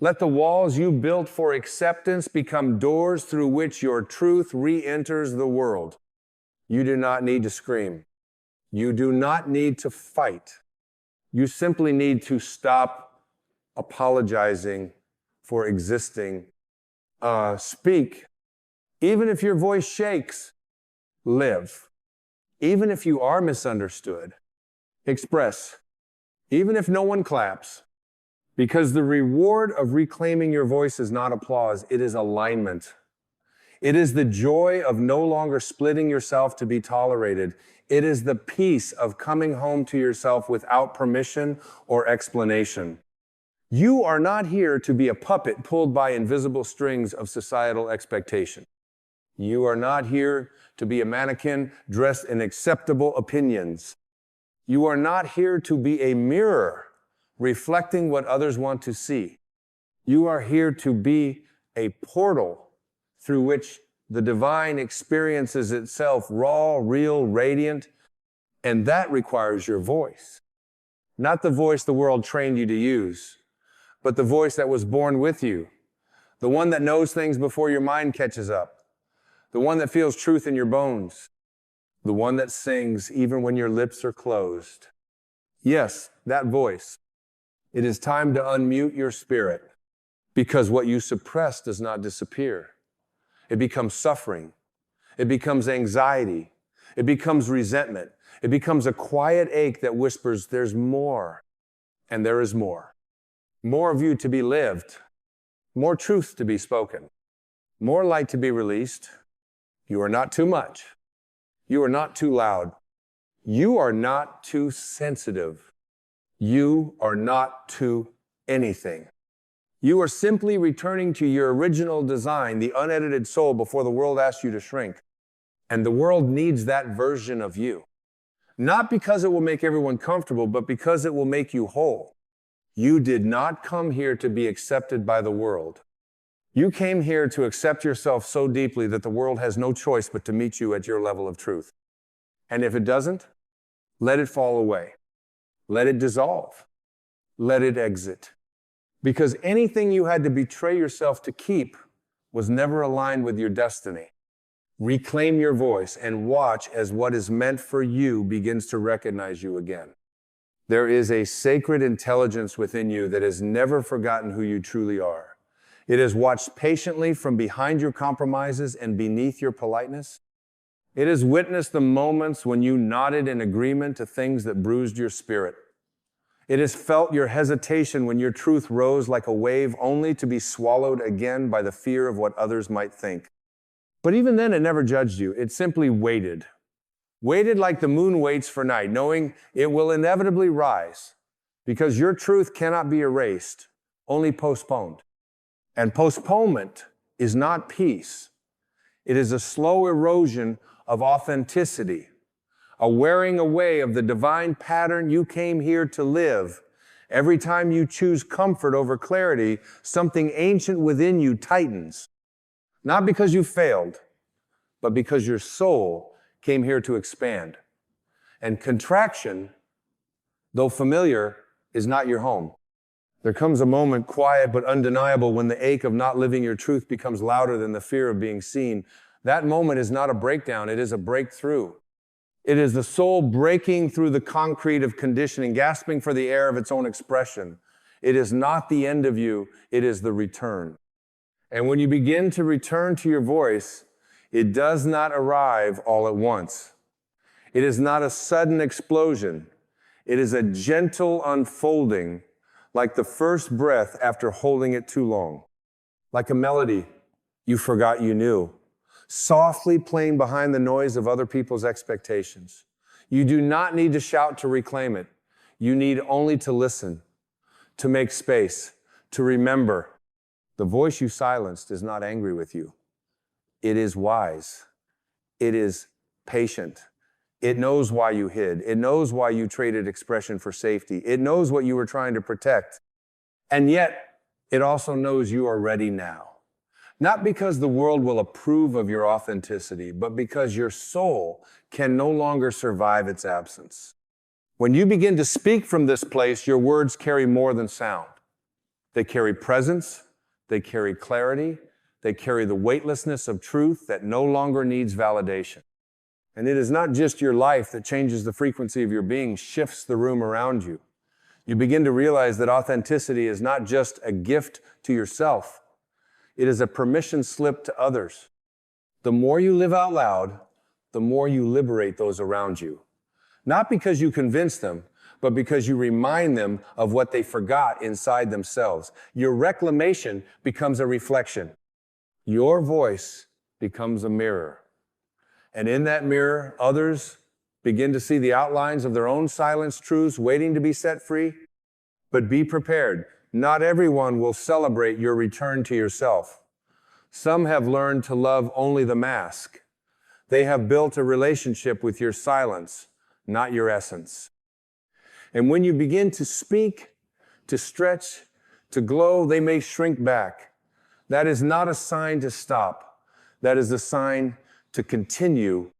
Let the walls you built for acceptance become doors through which your truth re-enters the world. You do not need to scream. You do not need to fight. You simply need to stop apologizing for existing. Speak. Even if your voice shakes, live. Even if you are misunderstood, express. Even if no one claps. Because the reward of reclaiming your voice is not applause, it is alignment. It is the joy of no longer splitting yourself to be tolerated. It is the peace of coming home to yourself without permission or explanation. You are not here to be a puppet pulled by invisible strings of societal expectation. You are not here to be a mannequin dressed in acceptable opinions. You are not here to be a mirror reflecting what others want to see. You are here to be a portal through which the divine experiences itself raw, real, radiant, and that requires your voice. Not the voice the world trained you to use, but the voice that was born with you, the one that knows things before your mind catches up, the one that feels truth in your bones, the one that sings even when your lips are closed. Yes, that voice. It is time to unmute your spirit, because what you suppress does not disappear. It becomes suffering. It becomes anxiety. It becomes resentment. It becomes a quiet ache that whispers, there's more, and there is more. More of you to be lived, more truth to be spoken, more light to be released. You are not too much. You are not too loud. You are not too sensitive. You are not too anything. You are simply returning to your original design, the unedited soul, before the world asked you to shrink. And the world needs that version of you. Not because it will make everyone comfortable, but because it will make you whole. You did not come here to be accepted by the world. You came here to accept yourself so deeply that the world has no choice but to meet you at your level of truth. And if it doesn't, let it fall away. Let it dissolve. Let it exit. Because anything you had to betray yourself to keep was never aligned with your destiny. Reclaim your voice and watch as what is meant for you begins to recognize you again. There is a sacred intelligence within you that has never forgotten who you truly are. It has watched patiently from behind your compromises and beneath your politeness. It has witnessed the moments when you nodded in agreement to things that bruised your spirit. It has felt your hesitation when your truth rose like a wave only to be swallowed again by the fear of what others might think. But even then, it never judged you. It simply waited. Waited like the moon waits for night, knowing it will inevitably rise, because your truth cannot be erased, only postponed. And postponement is not peace. It is a slow erosion of authenticity, a wearing away of the divine pattern you came here to live. Every time you choose comfort over clarity, something ancient within you tightens. Not because you failed, but because your soul came here to expand. And contraction, though familiar, is not your home. There comes a moment, quiet but undeniable, when the ache of not living your truth becomes louder than the fear of being seen. That moment is not a breakdown, it is a breakthrough. It is the soul breaking through the concrete of conditioning, gasping for the air of its own expression. It is not the end of you, it is the return. And when you begin to return to your voice, it does not arrive all at once. It is not a sudden explosion. It is a gentle unfolding, like the first breath after holding it too long. Like a melody you forgot you knew, softly playing behind the noise of other people's expectations. You do not need to shout to reclaim it. You need only to listen, to make space, to remember. The voice you silenced is not angry with you. It is wise. It is patient. It knows why you hid. It knows why you traded expression for safety. It knows what you were trying to protect. And yet, it also knows you are ready now. Not because the world will approve of your authenticity, but because your soul can no longer survive its absence. When you begin to speak from this place, your words carry more than sound. They carry presence, they carry clarity, they carry the weightlessness of truth that no longer needs validation. And it is not just your life that changes the frequency of your being, shifts the room around you. You begin to realize that authenticity is not just a gift to yourself. It is a permission slip to others. The more you live out loud, the more you liberate those around you. Not because you convince them, but because you remind them of what they forgot inside themselves. Your reclamation becomes a reflection. Your voice becomes a mirror. And in that mirror, others begin to see the outlines of their own silenced truths waiting to be set free. But be prepared. Not everyone will celebrate your return to yourself. Some have learned to love only the mask. They have built a relationship with your silence, not your essence. And when you begin to speak, to stretch, to glow, they may shrink back. That is not a sign to stop. That is a sign to continue,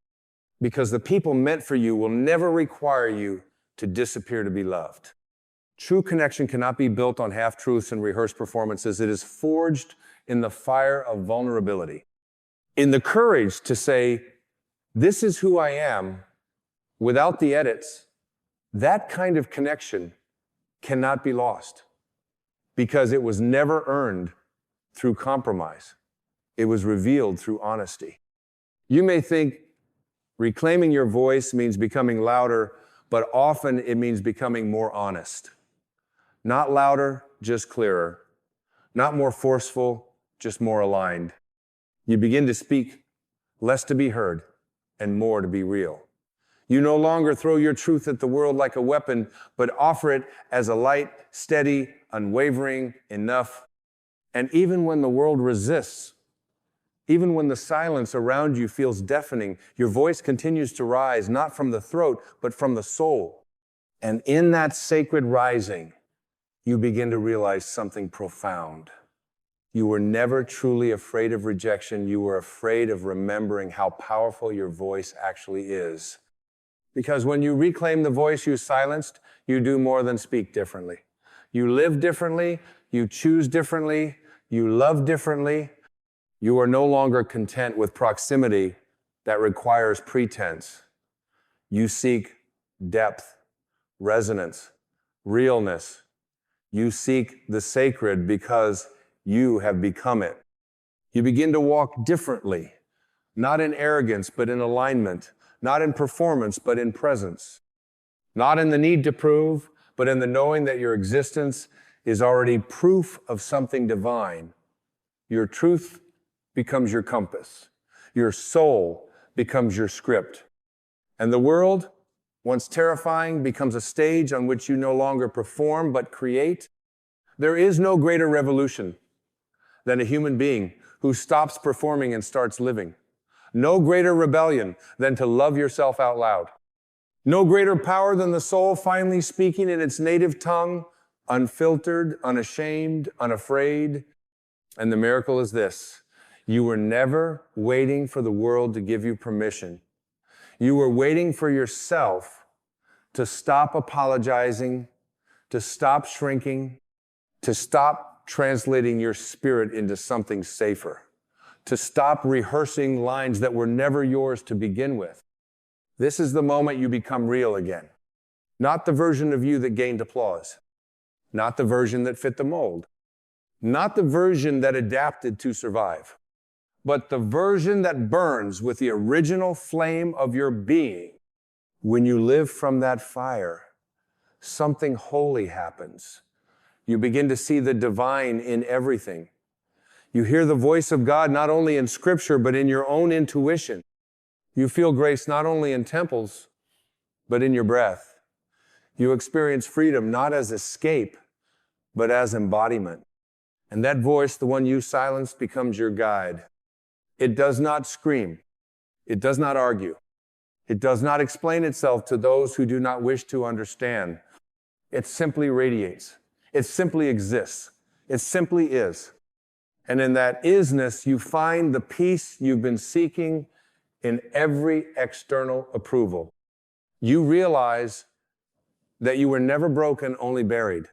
because the people meant for you will never require you to disappear to be loved. True connection cannot be built on half-truths and rehearsed performances. It is forged in the fire of vulnerability, in the courage to say, this is who I am, without the edits. That kind of connection cannot be lost, because it was never earned through compromise. It was revealed through honesty. You may think reclaiming your voice means becoming louder, but often it means becoming more honest. Not louder, just clearer. Not more forceful, just more aligned. You begin to speak less to be heard and more to be real. You no longer throw your truth at the world like a weapon, but offer it as a light, steady, unwavering, enough. And even when the world resists, even when the silence around you feels deafening, your voice continues to rise, not from the throat, but from the soul. And in that sacred rising, you begin to realize something profound. You were never truly afraid of rejection. You were afraid of remembering how powerful your voice actually is. Because when you reclaim the voice you silenced, you do more than speak differently. You live differently, you choose differently, you love differently. You are no longer content with proximity that requires pretense. You seek depth, resonance, realness. You seek the sacred because you have become it. You begin to walk differently, not in arrogance, but in alignment, not in performance, but in presence, not in the need to prove, but in the knowing that your existence is already proof of something divine. Your truth becomes your compass. Your soul becomes your script. And the world, once terrifying, becomes a stage on which you no longer perform, but create. There is no greater revolution than a human being who stops performing and starts living. No greater rebellion than to love yourself out loud. No greater power than the soul finally speaking in its native tongue, unfiltered, unashamed, unafraid. And the miracle is this: you were never waiting for the world to give you permission. You were waiting for yourself to stop apologizing, to stop shrinking, to stop translating your spirit into something safer, to stop rehearsing lines that were never yours to begin with. This is the moment you become real again. Not the version of you that gained applause, not the version that fit the mold, not the version that adapted to survive, but the version that burns with the original flame of your being. When you live from that fire, something holy happens. You begin to see the divine in everything. You hear the voice of God not only in Scripture, but in your own intuition. You feel grace not only in temples, but in your breath. You experience freedom not as escape, but as embodiment. And that voice, the one you silenced, becomes your guide. It does not scream. It does not argue. It does not explain itself to those who do not wish to understand. It simply radiates. It simply exists. It simply is. And in that isness, you find the peace you've been seeking in every external approval. You realize that you were never broken, only buried.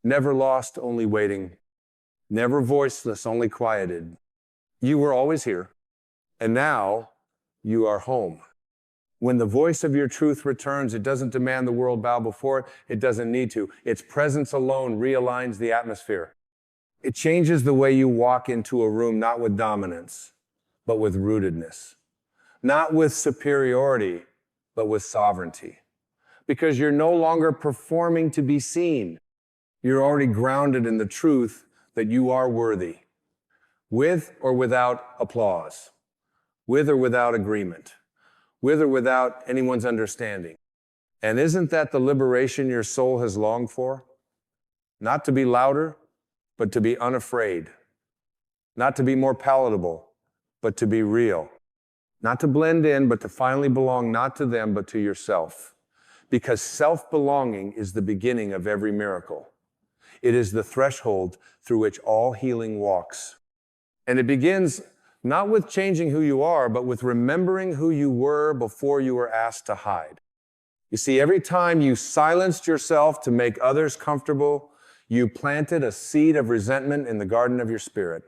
Never lost, only waiting. Never voiceless, only quieted. You were always here, and now you are home. When the voice of your truth returns, it doesn't demand the world bow before it. It doesn't need to. Its presence alone realigns the atmosphere. It changes the way you walk into a room, not with dominance, but with rootedness. Not with superiority, but with sovereignty. Because you're no longer performing to be seen. You're already grounded in the truth that you are worthy, with or without applause, with or without agreement, with or without anyone's understanding. And isn't that the liberation your soul has longed for? Not to be louder, but to be unafraid. Not to be more palatable, but to be real. Not to blend in, but to finally belong not to them, but to yourself. Because self-belonging is the beginning of every miracle. It is the threshold through which all healing walks. And it begins not with changing who you are, but with remembering who you were before you were asked to hide. You see, every time you silenced yourself to make others comfortable, you planted a seed of resentment in the garden of your spirit.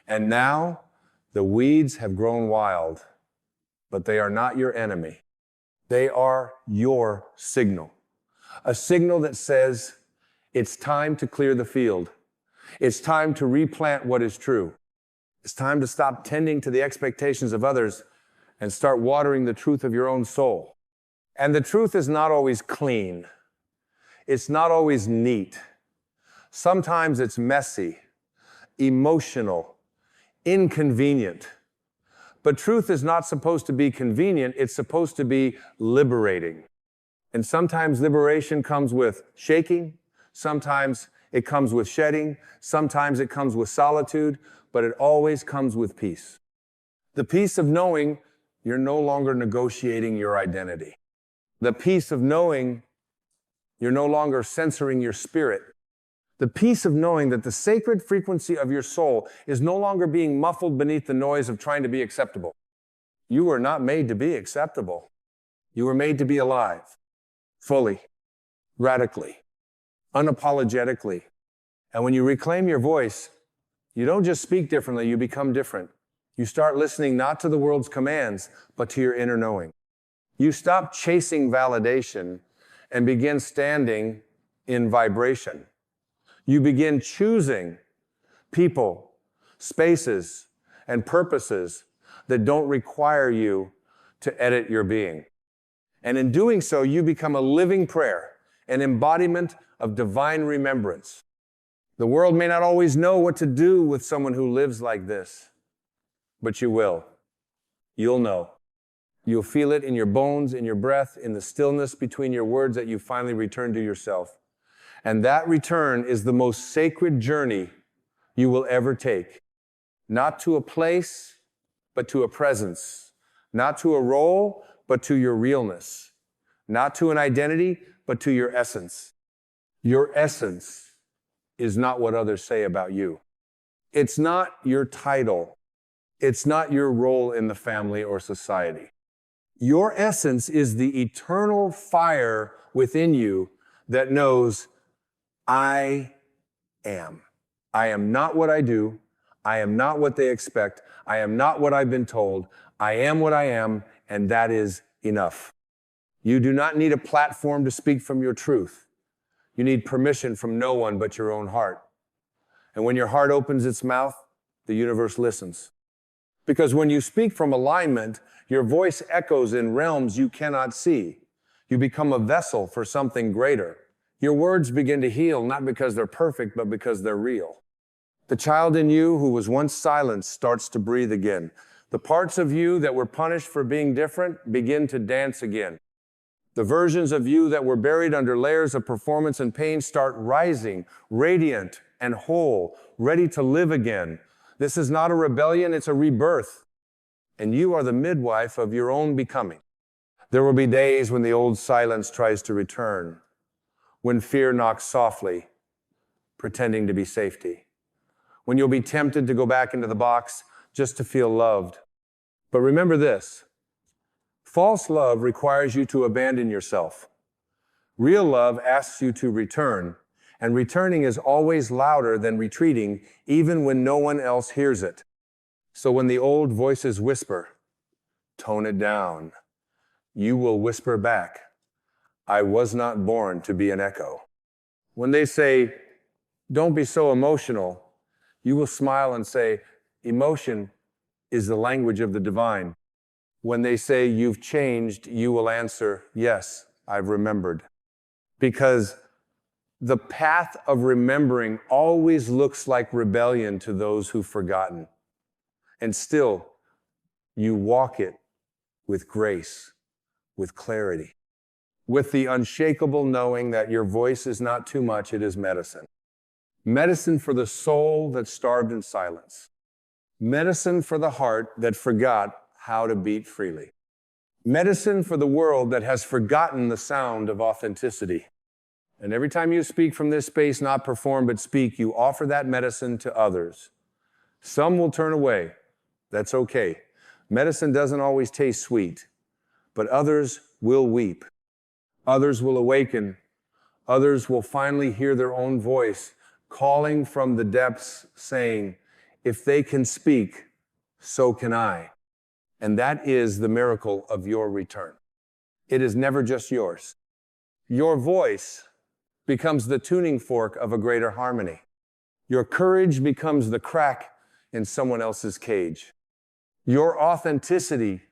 And now the weeds have grown wild, but they are not your enemy. They are your signal. A signal that says, it's time to clear the field. It's time to replant what is true. It's time to stop tending to the expectations of others and start watering the truth of your own soul. And the truth is not always clean. It's not always neat. Sometimes it's messy, emotional, inconvenient. But truth is not supposed to be convenient. It's supposed to be liberating. And sometimes liberation comes with shaking. Sometimes it comes with shedding. Sometimes it comes with solitude. But it always comes with peace. The peace of knowing you're no longer negotiating your identity. The peace of knowing you're no longer censoring your spirit. The peace of knowing that the sacred frequency of your soul is no longer being muffled beneath the noise of trying to be acceptable. You were not made to be acceptable. You were made to be alive, fully, radically, unapologetically. And when you reclaim your voice, you don't just speak differently, you become different. You start listening not to the world's commands, but to your inner knowing. You stop chasing validation and begin standing in vibration. You begin choosing people, spaces, and purposes that don't require you to edit your being. And in doing so, you become a living prayer, an embodiment of divine remembrance. The world may not always know what to do with someone who lives like this, but you will. You'll know. You'll feel it in your bones, in your breath, in the stillness between your words that you finally return to yourself. And that return is the most sacred journey you will ever take. Not to a place, but to a presence. Not to a role, but to your realness. Not to an identity, but to your essence. Your essence is not what others say about you. It's not your title. It's not your role in the family or society. Your essence is the eternal fire within you that knows, I am. I am not what I do. I am not what they expect. I am not what I've been told. I am what I am, and that is enough. You do not need a platform to speak from your truth. You need permission from no one but your own heart. And when your heart opens its mouth, the universe listens. Because when you speak from alignment, your voice echoes in realms you cannot see. You become a vessel for something greater. Your words begin to heal, not because they're perfect, but because they're real. The child in you who was once silenced starts to breathe again. The parts of you that were punished for being different begin to dance again. The versions of you that were buried under layers of performance and pain start rising, radiant and whole, ready to live again. This is not a rebellion, it's a rebirth. And you are the midwife of your own becoming. There will be days when the old silence tries to return, when fear knocks softly, pretending to be safety, when you'll be tempted to go back into the box just to feel loved. But remember this, false love requires you to abandon yourself. Real love asks you to return, and returning is always louder than retreating, even when no one else hears it. So when the old voices whisper, tone it down, you will whisper back, I was not born to be an echo. When they say, don't be so emotional, you will smile and say, emotion is the language of the divine. When they say you've changed, you will answer, yes, I've remembered. Because the path of remembering always looks like rebellion to those who've forgotten. And still, you walk it with grace, with clarity, with the unshakable knowing that your voice is not too much, it is medicine. Medicine for the soul that starved in silence. Medicine for the heart that forgot how to beat freely. Medicine for the world that has forgotten the sound of authenticity. And every time you speak from this space, not perform but speak, you offer that medicine to others. Some will turn away. That's okay. Medicine doesn't always taste sweet, but others will weep. Others will awaken. Others will finally hear their own voice calling from the depths saying, if they can speak, so can I. And that is the miracle of your return. It is never just yours. Your voice becomes the tuning fork of a greater harmony. Your courage becomes the crack in someone else's cage. Your authenticity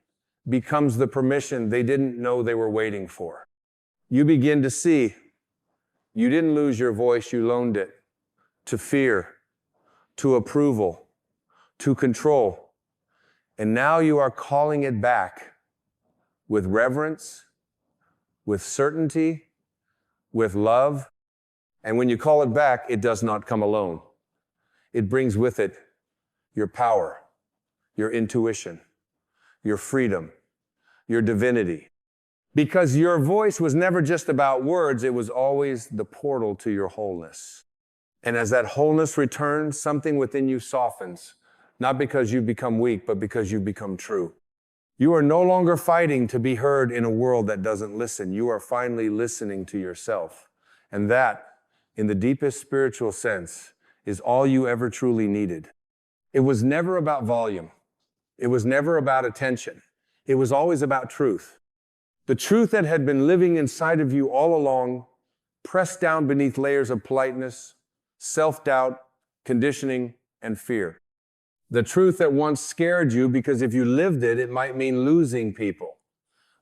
becomes the permission they didn't know they were waiting for. You begin to see you didn't lose your voice, you loaned it to fear, to approval, to control. And now you are calling it back with reverence, with certainty, with love. And when you call it back, it does not come alone. It brings with it your power, your intuition, your freedom, your divinity. Because your voice was never just about words, it was always the portal to your wholeness. And as that wholeness returns, something within you softens, not because you've become weak, but because you've become true. You are no longer fighting to be heard in a world that doesn't listen. You are finally listening to yourself. And that, in the deepest spiritual sense, is all you ever truly needed. It was never about volume. It was never about attention. It was always about truth. The truth that had been living inside of you all along, pressed down beneath layers of politeness, self-doubt, conditioning, and fear. The truth that once scared you because if you lived it, it might mean losing people.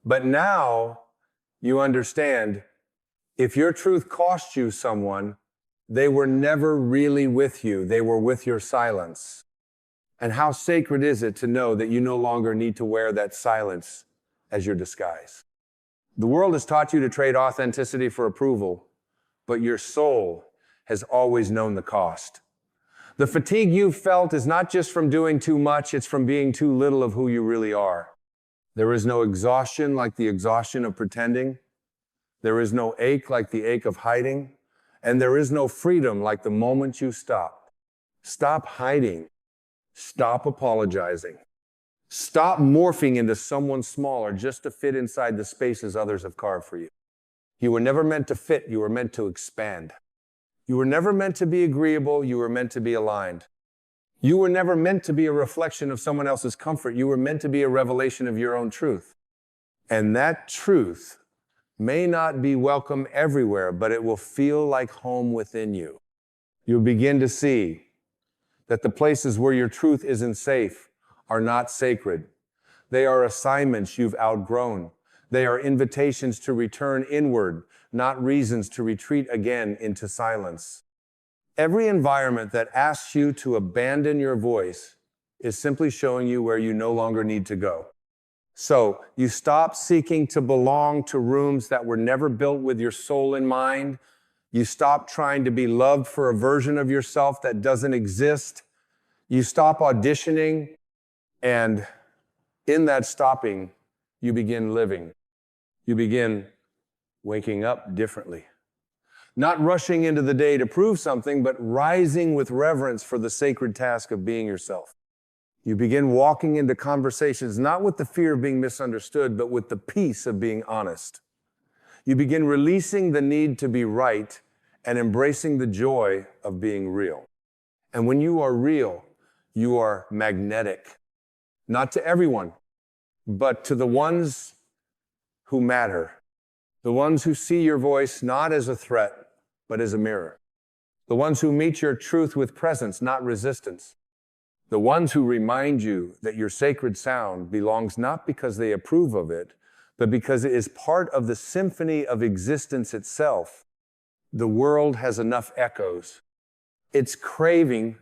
But now you understand, if your truth cost you someone, they were never really with you. They were with your silence. And how sacred is it to know that you no longer need to wear that silence as your disguise? The world has taught you to trade authenticity for approval, but your soul has always known the cost. The fatigue you felt is not just from doing too much, it's from being too little of who you really are. There is no exhaustion like the exhaustion of pretending. There is no ache like the ache of hiding. And there is no freedom like the moment you stop. Stop hiding. Stop apologizing. Stop morphing into someone smaller just to fit inside the spaces others have carved for you. You were never meant to fit, you were meant to expand. You were never meant to be agreeable, you were meant to be aligned. You were never meant to be a reflection of someone else's comfort, you were meant to be a revelation of your own truth. And that truth may not be welcome everywhere, but it will feel like home within you. You'll begin to see that the places where your truth isn't safe are not sacred. They are assignments you've outgrown. They are invitations to return inward, not reasons to retreat again into silence. Every environment that asks you to abandon your voice is simply showing you where you no longer need to go. So you stop seeking to belong to rooms that were never built with your soul in mind. You stop trying to be loved for a version of yourself that doesn't exist. You stop auditioning, and in that stopping, you begin living. You begin waking up differently. Not rushing into the day to prove something, but rising with reverence for the sacred task of being yourself. You begin walking into conversations not with the fear of being misunderstood, but with the peace of being honest. You begin releasing the need to be right and embracing the joy of being real. And when you are real, you are magnetic. Not to everyone, but to the ones who matter. The ones who see your voice not as a threat, but as a mirror. The ones who meet your truth with presence, not resistance. The ones who remind you that your sacred sound belongs not because they approve of it, but because it is part of the symphony of existence itself. The world has enough echoes. It's craving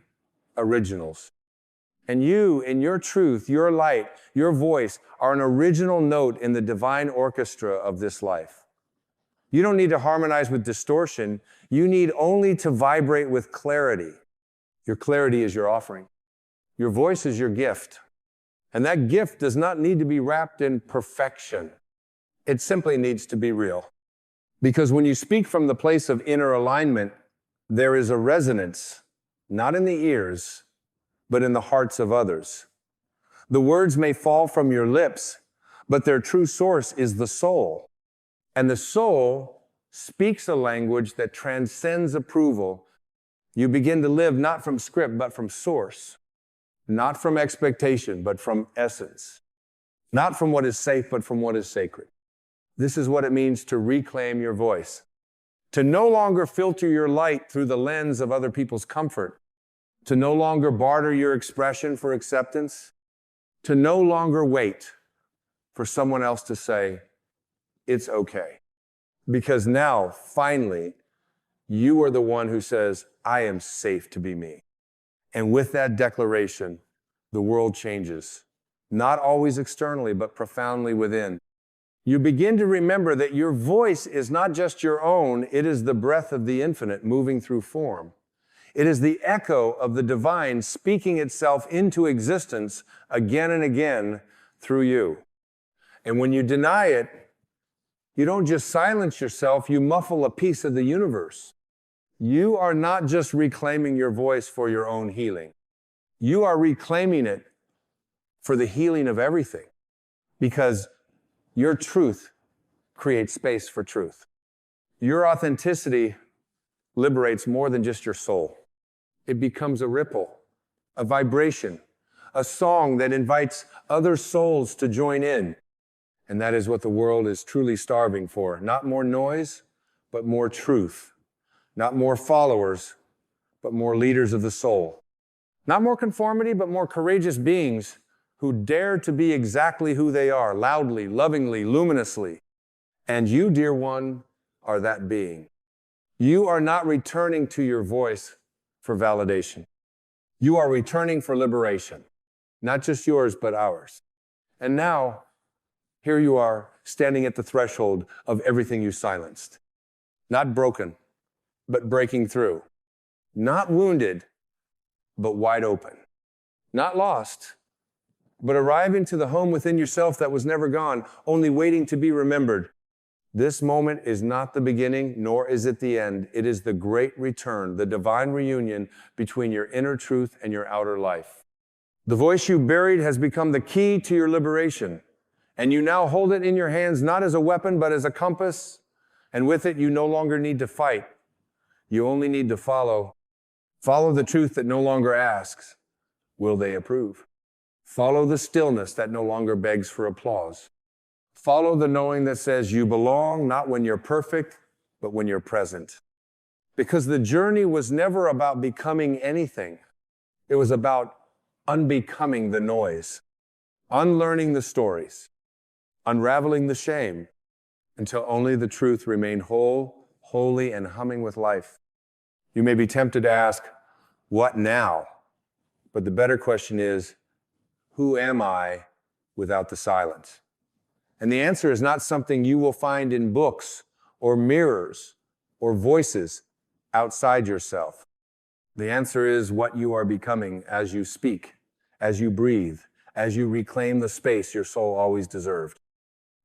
originals. And you, in your truth, your light, your voice, are an original note in the divine orchestra of this life. You don't need to harmonize with distortion. You need only to vibrate with clarity. Your clarity is your offering. Your voice is your gift. And that gift does not need to be wrapped in perfection. It simply needs to be real. Because when you speak from the place of inner alignment, there is a resonance, not in the ears, but in the hearts of others. The words may fall from your lips, but their true source is the soul. And the soul speaks a language that transcends approval. You begin to live not from script, but from source. Not from expectation, but from essence. Not from what is safe, but from what is sacred. This is what it means to reclaim your voice. To no longer filter your light through the lens of other people's comfort. To no longer barter your expression for acceptance. To no longer wait for someone else to say, it's okay. Because now, finally, you are the one who says, I am safe to be me. And with that declaration, the world changes. Not always externally, but profoundly within. You begin to remember that your voice is not just your own, it is the breath of the infinite moving through form. It is the echo of the divine speaking itself into existence again and again through you. And when you deny it, you don't just silence yourself, you muffle a piece of the universe. You are not just reclaiming your voice for your own healing. You are reclaiming it for the healing of everything. Because your truth creates space for truth. Your authenticity liberates more than just your soul. It becomes a ripple, a vibration, a song that invites other souls to join in. And that is what the world is truly starving for. Not more noise, but more truth. Not more followers, but more leaders of the soul. Not more conformity, but more courageous beings who dare to be exactly who they are, loudly, lovingly, luminously. And you, dear one, are that being. You are not returning to your voice for validation. You are returning for liberation. Not just yours, but ours. And now, here you are, standing at the threshold of everything you silenced. Not broken, but breaking through. Not wounded, but wide open. Not lost, but arriving to the home within yourself that was never gone, only waiting to be remembered. This moment is not the beginning, nor is it the end. It is the great return, the divine reunion between your inner truth and your outer life. The voice you buried has become the key to your liberation, and you now hold it in your hands not as a weapon, but as a compass, and with it you no longer need to fight. You only need to follow. Follow the truth that no longer asks, will they approve? Follow the stillness that no longer begs for applause. Follow the knowing that says you belong not when you're perfect, but when you're present. Because the journey was never about becoming anything. It was about unbecoming the noise, unlearning the stories, unraveling the shame, until only the truth remained whole, holy, and humming with life. You may be tempted to ask, what now? But the better question is, who am I without the silence? And the answer is not something you will find in books or mirrors or voices outside yourself. The answer is what you are becoming as you speak, as you breathe, as you reclaim the space your soul always deserved.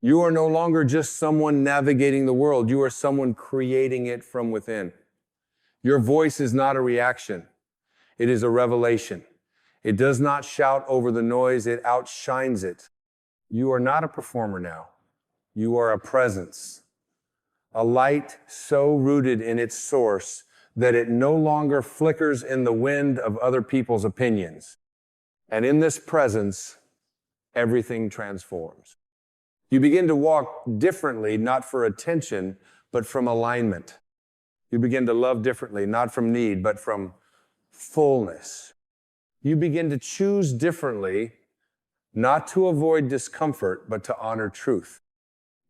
You are no longer just someone navigating the world. You are someone creating it from within. Your voice is not a reaction. It is a revelation. It does not shout over the noise. It outshines it. You are not a performer now. You are a presence, a light so rooted in its source that it no longer flickers in the wind of other people's opinions. And in this presence, everything transforms. You begin to walk differently, not for attention, but from alignment. You begin to love differently, not from need, but from fullness. You begin to choose differently, not to avoid discomfort, but to honor truth.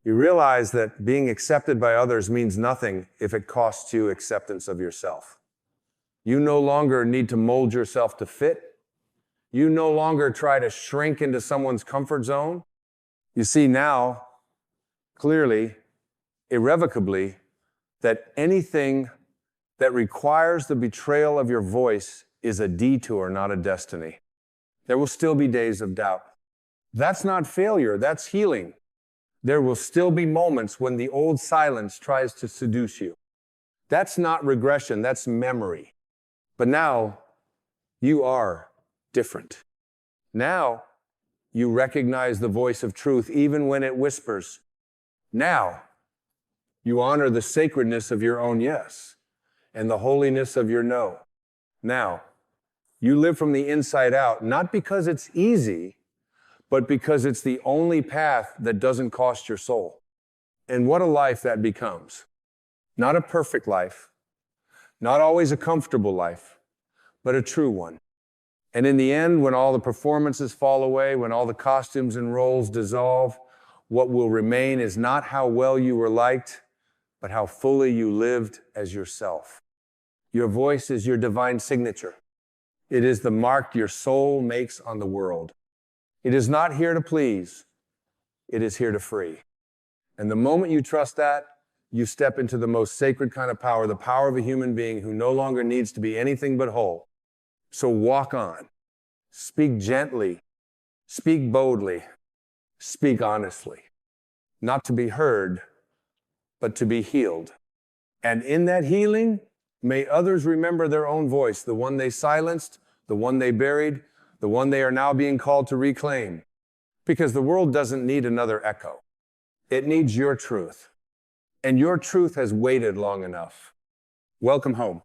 You realize that being accepted by others means nothing if it costs you acceptance of yourself. You no longer need to mold yourself to fit. You no longer try to shrink into someone's comfort zone. You see now, clearly, irrevocably that anything that requires the betrayal of your voice is a detour, not a destiny. There will still be days of doubt. That's not failure, that's healing. There will still be moments when the old silence tries to seduce you. That's not regression, that's memory. But now, you are different. Now, you recognize the voice of truth even when it whispers. Now, you honor the sacredness of your own yes and the holiness of your no. Now, you live from the inside out, not because it's easy, but because it's the only path that doesn't cost your soul. And what a life that becomes. Not a perfect life, not always a comfortable life, but a true one. And in the end, when all the performances fall away, when all the costumes and roles dissolve, what will remain is not how well you were liked, but how fully you lived as yourself. Your voice is your divine signature. It is the mark your soul makes on the world. It is not here to please. It is here to free. And the moment you trust that, you step into the most sacred kind of power, the power of a human being who no longer needs to be anything but whole. So walk on. Speak gently. Speak boldly. Speak honestly. Not to be heard, but to be healed. And in that healing, may others remember their own voice, the one they silenced, the one they buried, the one they are now being called to reclaim. Because the world doesn't need another echo. It needs your truth. And your truth has waited long enough. Welcome home.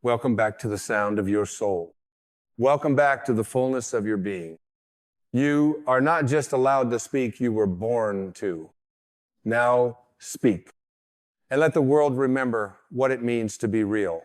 Welcome back to the sound of your soul. Welcome back to the fullness of your being. You are not just allowed to speak, you were born to. Now speak. And let the world remember what it means to be real.